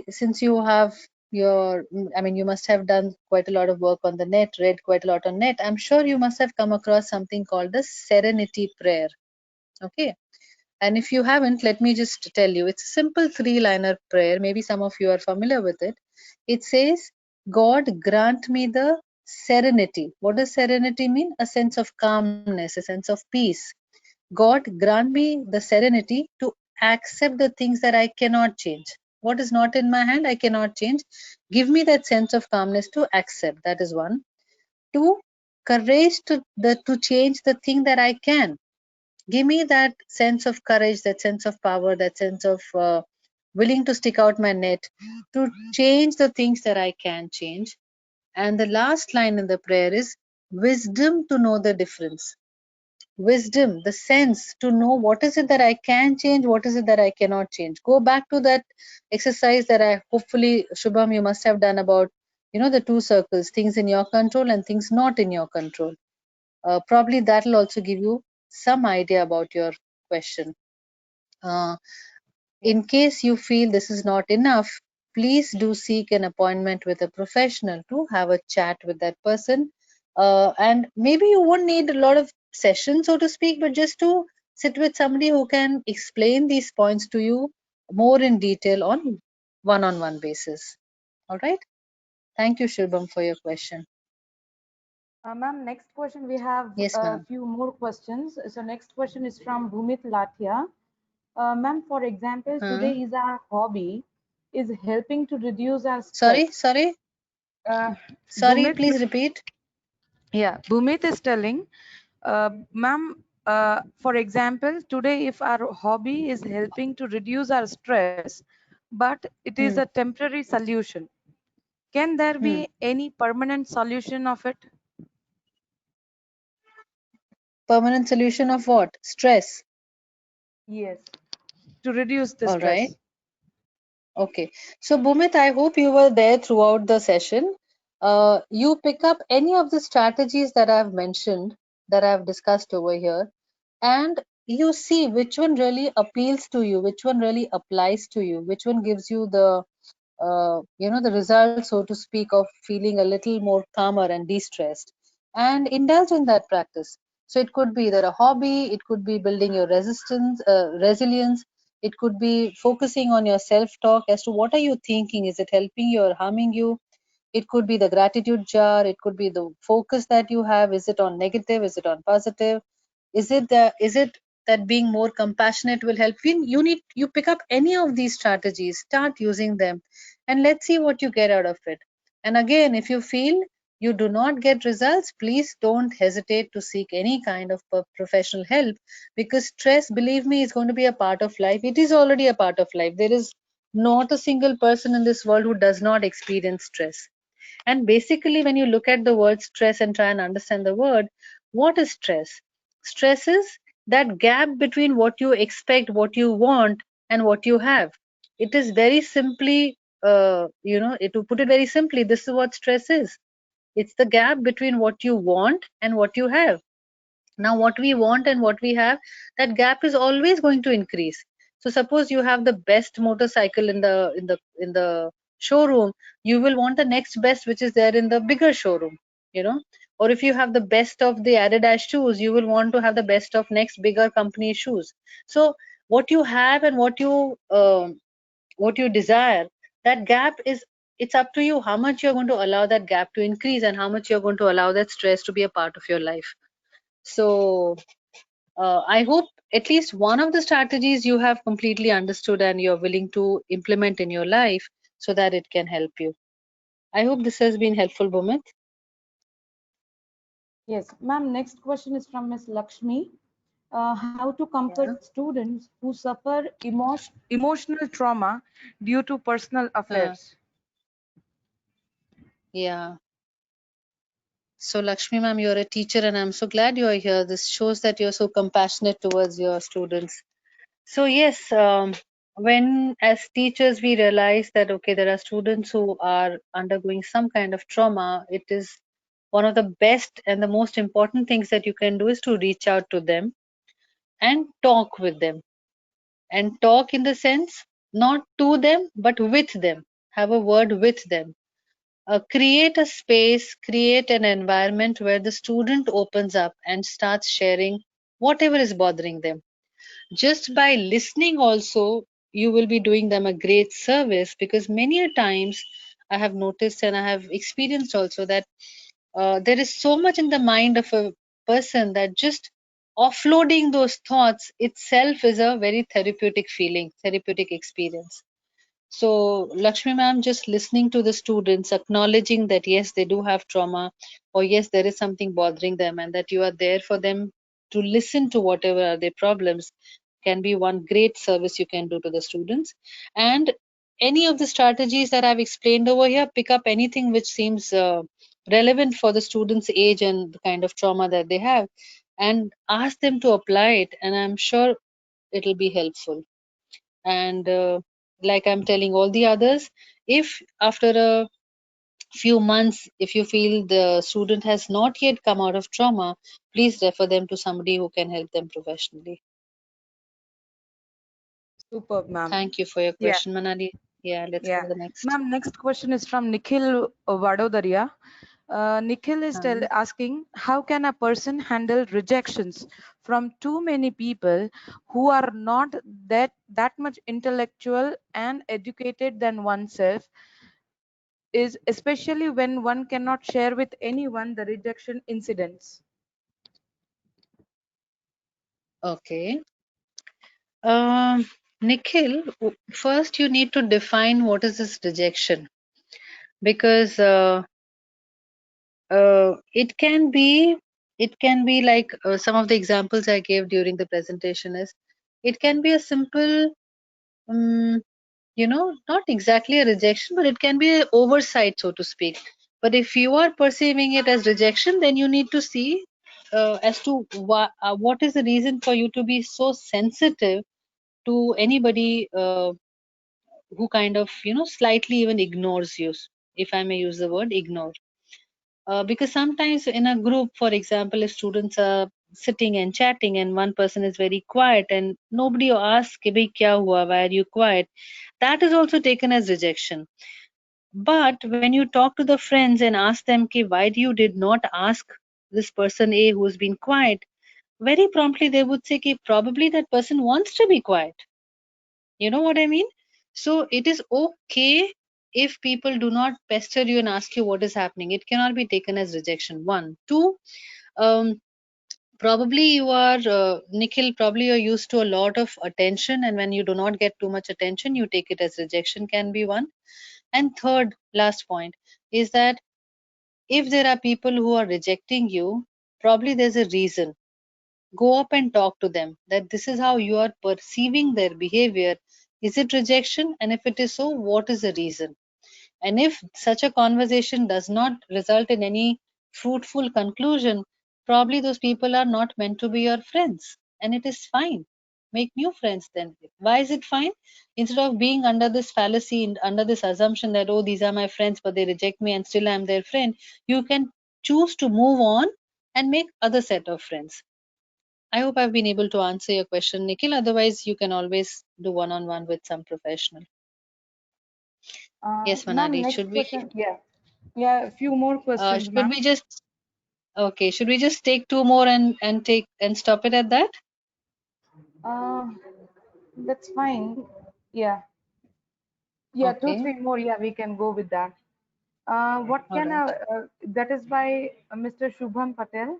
Since you have you must have done quite a lot of work on the net, read quite a lot on net. I'm sure you must have come across something called the Serenity Prayer. Okay. And if you haven't, let me just tell you, it's a simple three-liner prayer. Maybe some of you are familiar with it. It says, God grant me the serenity. What does serenity mean? A sense of calmness, a sense of peace. God grant me the serenity to accept the things that I cannot change. What is not in my hand, I cannot change. Give me that sense of calmness to accept. That is one. Two, courage to change the thing that I can. Give me that sense of courage, that sense of power, that sense of willing to stick out my net to change the things that I can change. And the last line in the prayer is wisdom to know the difference. Wisdom, the sense to know what is it that I can change, what is it that I cannot change. Go back to that exercise that I hopefully, Shubham, you must have done about, the two circles, things in your control and things not in your control. Probably that will also give you some idea about your question. Uh, in case you feel this is not enough, please do seek an appointment with a professional to have a chat with that person. And maybe you won't need a lot of sessions, so to speak, but just to sit with somebody who can explain these points to you more in detail on one-on-one basis. All right. Thank you, Shubham, for your question. Ma'am, next question, we have Yes, a ma'am. few more questions. So next question is from Bhumit Lathia. Ma'am, for example, Huh? today is our hobby is helping to reduce our stress. Sorry, sorry, Uh, sorry. Bhumit, Please repeat. yeah, Bhumit is telling, ma'am, for example, today if our hobby is helping to reduce our stress, but it is a Hmm. temporary solution, can there Hmm. be any permanent solution of it? Permanent solution of what? Stress. Yes, to reduce the All right. stress. Okay. So, Bhumit, I hope you were there throughout the session. You pick up any of the strategies that I've mentioned that I've discussed over here, and you see which one really appeals to you, which one really applies to you, which one gives you the the result, so to speak, of feeling a little more calmer and de-stressed, and indulge in that practice. So it could be either a hobby, it could be building your resilience, it could be focusing on your self-talk as to what are you thinking, is it helping you or harming you. It could be the gratitude jar, it could be the focus that you have, is it on negative, is it on positive, is it that being more compassionate will help you. You pick up any of these strategies, start using them, and let's see what you get out of it. And again, if you feel you do not get results, please don't hesitate to seek any kind of professional help, because stress, believe me, is going to be a part of life. It is already a part of life. There is not a single person in this world who does not experience stress. And basically, when you look at the word stress and try and understand the word, what is stress? Stress is that gap between what you expect, what you want, and what you have. It is very simply, to put it very simply, this is what stress is. It's the gap between what you want and what you have. Now what we want and what we have, that gap is always going to increase. So suppose you have the best motorcycle in the showroom, you will want the next best which is there in the bigger showroom, you know. Or if you have the best of the Adidas shoes, you will want to have the best of next bigger company shoes. So what you have and what you desire, that gap is, it's up to you how much you're going to allow that gap to increase and how much you're going to allow that stress to be a part of your life. So I hope at least one of the strategies you have completely understood and you're willing to implement in your life so that it can help you. I hope this has been helpful, Bhumit. Yes, ma'am. Next question is from Miss Lakshmi. How to Yeah. comfort students who suffer emotional trauma due to personal Uh, affairs? yeah. So, Lakshmi ma'am, you're a teacher and I'm so glad you're here. This shows that you're so compassionate towards your students. So, yes, when as teachers we realize that, okay, there are students who are undergoing some kind of trauma, it is one of the best and the most important things that you can do is to reach out to them and talk with them. And talk in the sense not to them, but with them. Have a word with them. Create a space, create an environment where the student opens up and starts sharing whatever is bothering them. Just by listening also, you will be doing them a great service, because many a times I have noticed and I have experienced also that there is so much in the mind of a person that just offloading those thoughts itself is a very therapeutic feeling, therapeutic experience. So, Lakshmi ma'am, just listening to the students, acknowledging that yes, they do have trauma, or yes, there is something bothering them, and that you are there for them to listen to whatever are their problems, can be one great service you can do to the students. And any of the strategies that I've explained over here, pick up anything which seems relevant for the student's age and the kind of trauma that they have, and ask them to apply it, and I'm sure it'll be helpful. And like I'm telling all the others, if after a few months, if you feel the student has not yet come out of trauma, please refer them to somebody who can help them professionally. Superb, ma'am. Thank you for your Yeah, question, Manali. Yeah, let's go yeah. to the next. Ma'am, next question is from Nikhil Vadodaria. Nikhil is Um, asking, how can a person handle rejections from too many people who are not that much intellectual and educated than oneself, is especially when one cannot share with anyone the rejection incidents? okay. Um, Nikhil, first you need to define what is this rejection, because it can be like some of the examples I gave during the presentation is, it can be a simple, um, not exactly a rejection, but it can be an oversight, so to speak. But if you are perceiving it as rejection, then you need to see as to what is the reason for you to be so sensitive to anybody who kind of, slightly even ignores you, if I may use the word ignore. Because sometimes in a group, for example, if students are sitting and chatting and one person is very quiet and nobody asks कि भाई क्या हुआ, why are you quiet, that is also taken as rejection. But when you talk to the friends and ask them कि why you did not ask this person A who's been quiet, very promptly they would say कि probably that person wants to be quiet. You know what I mean? So it is okay if people do not pester you and ask you what is happening. It cannot be taken as rejection. One. Two, um, probably you are, Nikhil, probably you're used to a lot of attention, and when you do not get too much attention, you take it as rejection, can be one. And third, last point, is that if there are people who are rejecting you, probably there's a reason. Go up and talk to them that this is how you are perceiving their behavior. Is it rejection? And if it is so, what is the reason? And if such a conversation does not result in any fruitful conclusion, probably those people are not meant to be your friends. And it is fine. Make new friends then. Why is it fine? Instead of being under this fallacy and under this assumption that, oh, these are my friends, but they reject me and still I'm their friend, you can choose to move on and make other set of friends. I hope I've been able to answer your question, Nikhil. Otherwise, you can always do one-on-one with some professional. Yes, Ma'am, Manadi. next question. Yeah, a few more questions, Should ma'am. we just okay? Should we just take two more and take and stop it at that? Uh, that's fine. Yeah, yeah, two, Okay, three more. Yeah, we can go with that. What all can right. that is by Mr. Shubham Patel.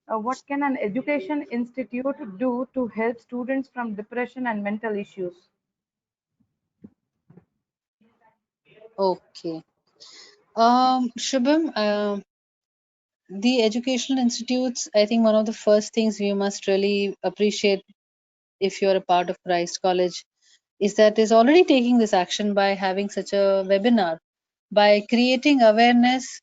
What can an education institute do to help students from depression and mental issues? Okay. Shubham, the educational institutes. I think one of the first things we must really appreciate if you're a part of Christ College is that is already taking this action by having such a webinar, by creating awareness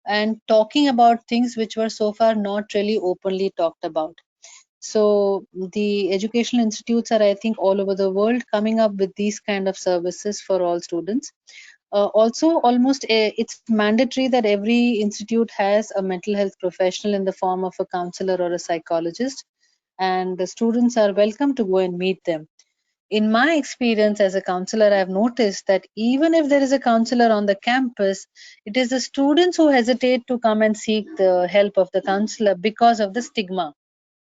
and talking about things which were so far not really openly talked about. So the educational institutes are, I think, all over the world coming up with these kind of services for all students. Also, almost it's mandatory that every institute has a mental health professional in the form of a counselor or a psychologist, and the students are welcome to go and meet them. In my experience as a counselor, I've noticed that even if there is a counselor on the campus, it is the students who hesitate to come and seek the help of the counselor because of the stigma.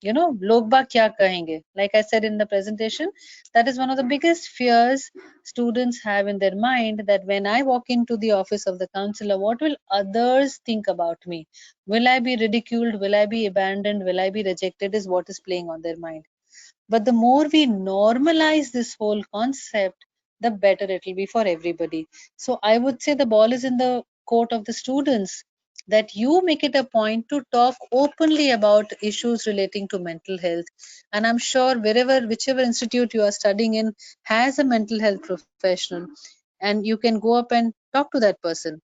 Log baag kya kahenge? Like I said in the presentation, that is one of the biggest fears students have in their mind, that when I walk into the office of the counselor, what will others think about me? Will I be ridiculed? Will I be abandoned? Will I be rejected? Is what is playing on their mind. But the more we normalize this whole concept, the better it will be for everybody. So I would say the ball is in the court of the students, that you make it a point to talk openly about issues relating to mental health. And I'm sure whichever institute you are studying in has a mental health professional, and you can go up and talk to that person.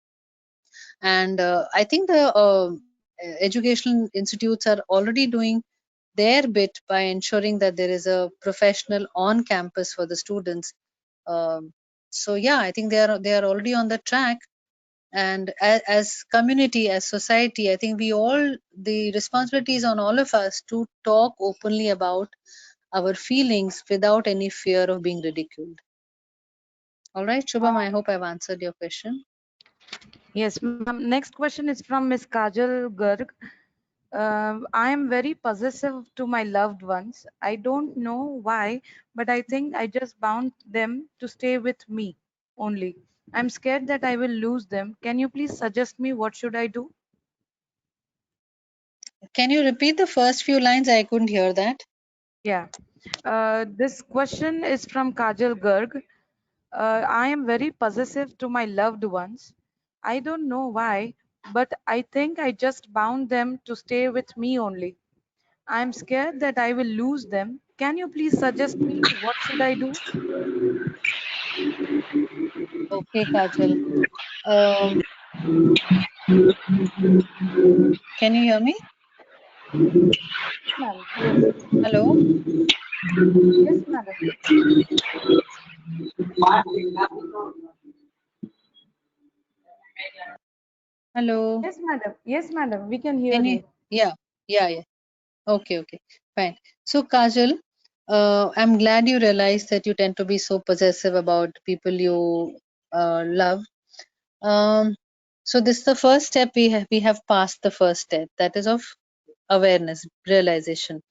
And I think the educational institutes are already doing their bit by ensuring that there is a professional on campus for the students. So yeah, I think they are already on the track. And as community, as society, I think the responsibility is on all of us to talk openly about our feelings without any fear of being ridiculed. All right, Shubham, I hope I've answered your question. Yes, ma'am. Next question is from Miss Kajal Garg. I am very possessive to my loved ones. I don't know why, but I think I just bound them to stay with me only. I'm scared that I will lose them. Can you please suggest me what should I do? Can you repeat the first few lines? I couldn't hear that. Yeah. This question is from Kajal Garg. I am very possessive to my loved ones. I don't know why, but I think I just bound them to stay with me only. I'm scared that I will lose them. Can you please suggest me what should I do? Okay, Kajal. Um, can you hear me? Ma'am, yes. Hello? Yes, madam. Hello. Yes, madam. Yes, madam. We can hear Can you? you. Yeah, yeah. Okay, fine. So, Kajal, I'm glad you realized that you tend to be so possessive about people you love. Um, so this is the first step. We have passed the first step, that is of awareness, realization.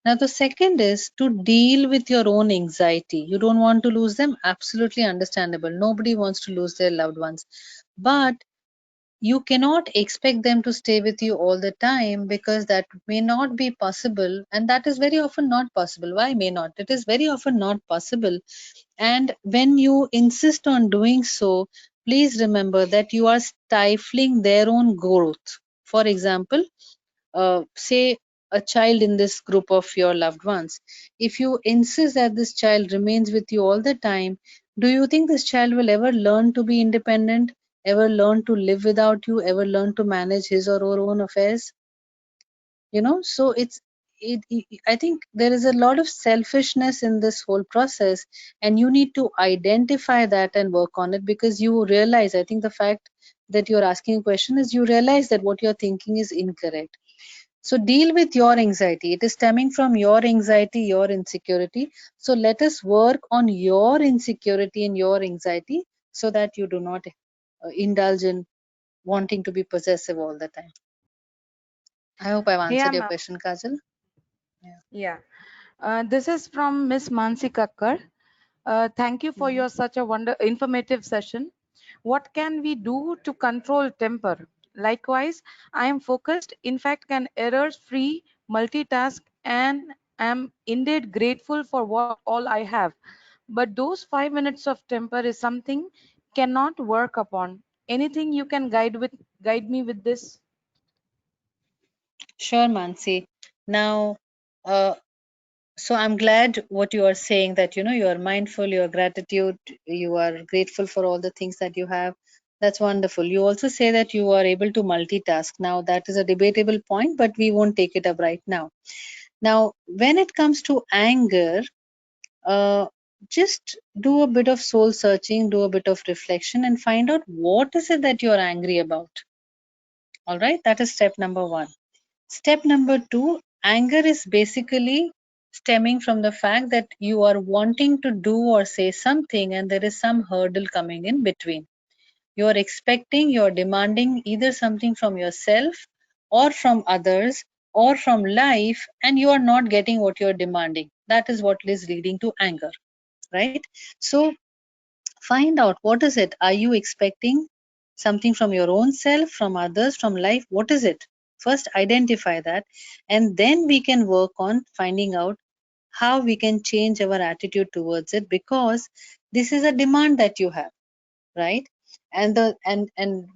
Now the second is to deal with your own anxiety. You don't want to lose them. Absolutely understandable. Nobody wants to lose their loved ones, but you cannot expect them to stay with you all the time, because that may not be possible, and that is very often not possible. Why may not? It is very often not possible. And when you insist on doing so, please remember that you are stifling their own growth. For example, say a child in this group of your loved ones, if you insist that this child remains with you all the time, do you think this child will ever learn to be independent, ever learn to live without you, ever learn to manage his or her own affairs? So I think there is a lot of selfishness in this whole process, and you need to identify that and work on it, because you realize, I think the fact that you're asking a question is you realize that what you're thinking is incorrect. So deal with your anxiety. It is stemming from your anxiety, your insecurity. So let us work on your insecurity and your anxiety, so that you do not indulge in wanting to be possessive all the time. I hope I've Yeah, answered your ma'am. question, Kajal. Yeah. Yeah. This is from Miss Mansi Kakkar. Thank you for Mhm. your such a informative session. What can we do to control temper? Likewise, I am focused, in fact, can errors-free multitask, and am indeed grateful for what all I have. But those 5 minutes of temper is something cannot work upon. Anything you can guide me with this? Sure, Mansi. Now, uh, so I'm glad what you are saying, that you are mindful, you are gratitude, you are grateful for all the things that you have. That's wonderful. You also say that you are able to multitask. Now that is a debatable point, but we won't take it up right now. Now, when it comes to anger, uh, just do a bit of soul searching, do a bit of reflection, and find out what is it that you are angry about. All right, that is step number one. Step number two, anger is basically stemming from the fact that you are wanting to do or say something, and there is some hurdle coming in between. You are expecting, you are demanding either something from yourself or from others or from life, and you are not getting what you are demanding. That is what is leading to anger, right? So find out, what is it? Are you expecting something from your own self, from others, from life? What is it? First identify that, and then we can work on finding out how we can change our attitude towards it, because this is a demand that you have, right? And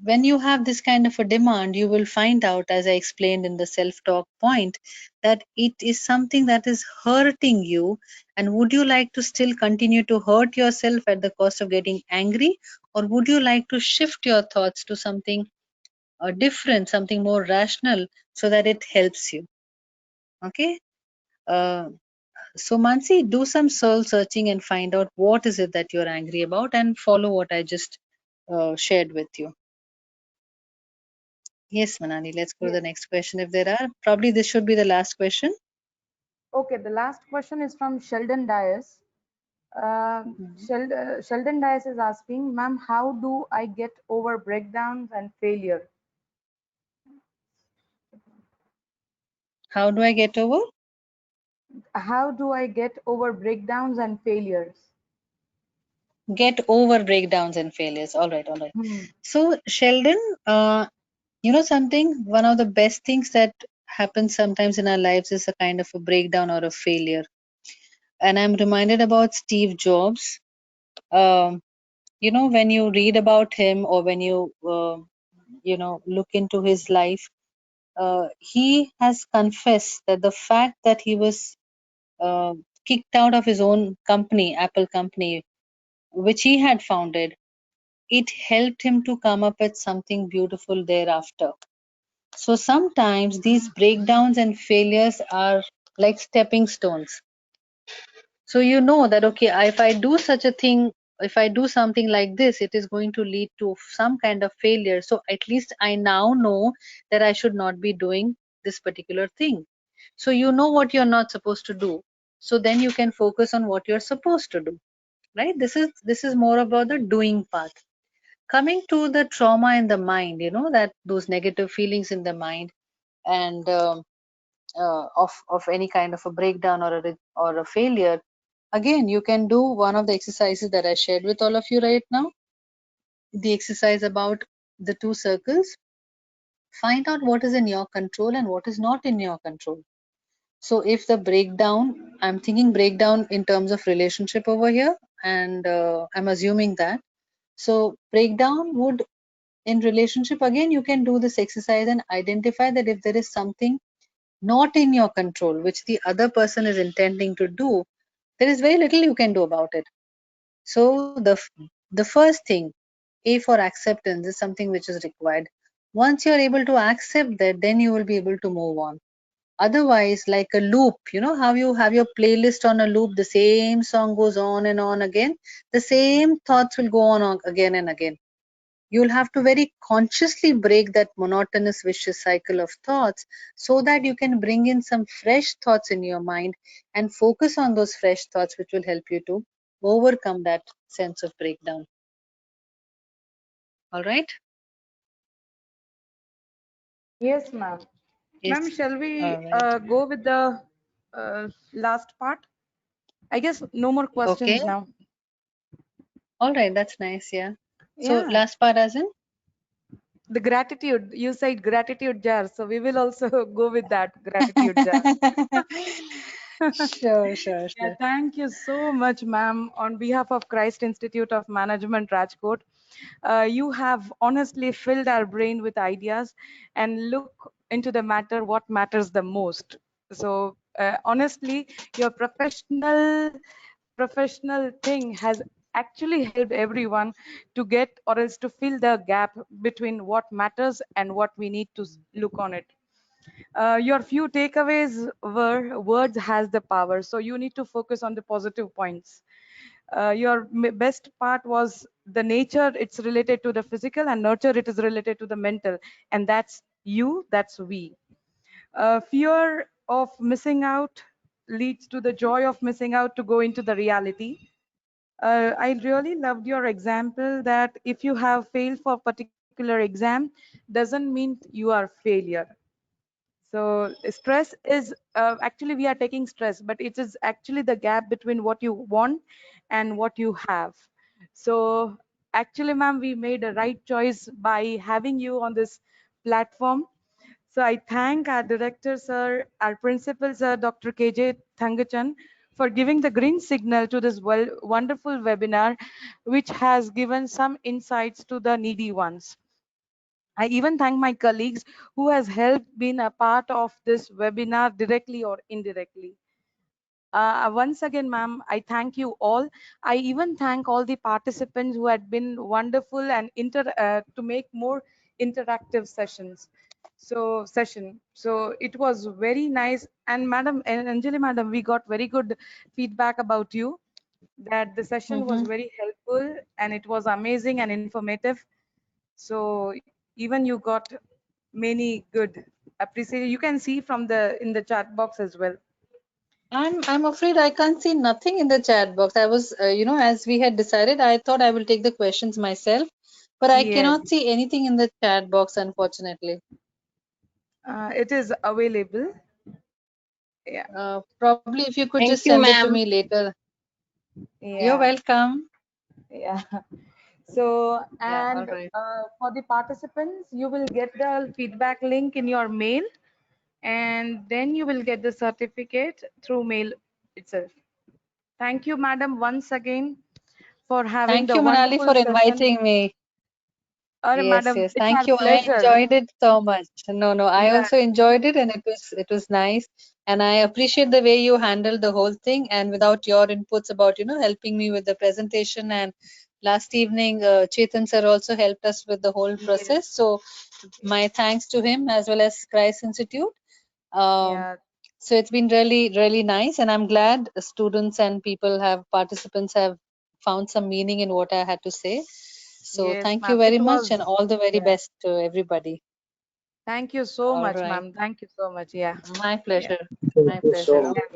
when you have this kind of a demand, you will find out, as I explained in the self talk point, that it is something that is hurting you. And would you like to still continue to hurt yourself at the cost of getting angry, or would you like to shift your thoughts to something different, something more rational, so that it helps you? Okay. uh, so Mansi, do some soul searching and find out what is it that you're angry about, and follow what I just shared with you. Yes, Manani, let's go to Yes. the next question if there are. Probably this should be the last question. Okay, the last question is from Sheldon Dias. Mhm. Sheldon Dias is asking, ma'am, how do I get over breakdowns and failure? How do I get over? How do I get over breakdowns and failures? Get over breakdowns and failures. All right, all right. Hmm. So, Sheldon, you know something? One of the best things that happens sometimes in our lives is a kind of a breakdown or a failure. And I'm reminded about Steve Jobs. Um, when you read about him, or when you look into his life, he has confessed that the fact that he was uh, kicked out of his own company, Apple company, which he had founded, it helped him to come up with something beautiful thereafter. So sometimes these breakdowns and failures are like stepping stones. So you know that, okay, if I do such a thing if I do something like this, it is going to lead to some kind of failure. So at least I now know that I should not be doing this particular thing. So you know what you're not supposed to do. So then you can focus on what you're supposed to do, right? This is more about the doing part. Coming to the trauma in the mind, that those negative feelings in the mind, and of any kind of a breakdown or a failure. Again, you can do one of the exercises that I shared with all of you right now, the exercise about the two circles. Find out what is in your control and what is not in your control. So if the breakdown, I'm thinking breakdown in terms of relationship over here, and I'm assuming that. So breakdown would, in relationship, again, you can do this exercise and identify that if there is something not in your control, which the other person is intending to do, there is very little you can do about it. So the first thing, A for acceptance, is something which is required. Once you're able to accept that, then you will be able to move on. Otherwise, like a loop, how you have your playlist on a loop, the same song goes on and on again, the same thoughts will go on again and again. You'll have to very consciously break that monotonous vicious cycle of thoughts so that you can bring in some fresh thoughts in your mind and focus on those fresh thoughts, which will help you to overcome that sense of breakdown. All right? Yes, ma'am. Yes. Ma'am, shall we All right. go with the last part? I guess no more Okay. questions now. All right. That's nice. Yeah. So Yeah, last part as in? the gratitude. You said gratitude jar, so we will also go with that gratitude jar. Sure, sure, Yeah, sure. thank you so much, ma'am. On behalf of Christ Institute of Management Rajkot, you have honestly filled our brain with ideas and look into the matter what matters the most. So honestly, your professional thing has actually helped everyone to get or else to fill the gap between what matters and what we need to look on it. Your few takeaways were words has the power, so you need to focus on the positive points. Your best part was the nature, it's related to the physical, and nurture, it is related to the mental, and that's you, that's we. Fear of missing out leads to the joy of missing out to go into the reality. I really loved your example that if you have failed for a particular exam, doesn't mean you are failure. So stress is actually we are taking stress, but it is actually the gap between what you want and what you have. So actually, ma'am, we made a right choice by having you on this platform. So I thank our director, sir, our principal, sir, Dr. KJ Thangachan, for giving the green signal to this wonderful webinar, which has given some insights to the needy ones. I even thank my colleagues who has helped being a part of this webinar directly or indirectly. Once again, ma'am, I thank you all. I even thank all the participants who had been wonderful and to make more interactive sessions. So it was very nice. And Madam and Anjali, Madam, we got very good feedback about you. That the session was Mm-hmm. very helpful and it was amazing and informative. So even you got many good appreciation. You can see from the in the chat box as well. I'm afraid I can't see nothing in the chat box. I was, as we had decided, I thought I will take the questions myself, but I Yes, cannot see anything in the chat box, unfortunately. it is available. Yeah, Probably if you could just Thank you, send it to ma'am. me later. You're yeah, welcome. yeah. So, Yeah, all and right. for the participants, you will get the feedback link in your mail, and then you will get the certificate through mail itself. Thank you, madam, once again for having Thank the you, Manali, wonderful for session. inviting me. Yes, Madam, yes. it's our Thank you. I pleasure. enjoyed it so much. No, I Yeah, also enjoyed it, and it was nice. And I appreciate the way you handled the whole thing. And without your inputs about, helping me with the presentation, and last evening, Chetan sir also helped us with the whole yes, process. So my thanks to him as well as Christ Institute. Um, yeah. so it's been really, really nice, and I'm glad students and people have participants have found some meaning in what I had to say. So Yes, thank you ma'am. very It much, and was, all the very yeah. best to everybody. Thank you so All much, right. ma'am. Thank you so much. Yeah. My Yeah. pleasure. Thank My you so pleasure. much. Yeah.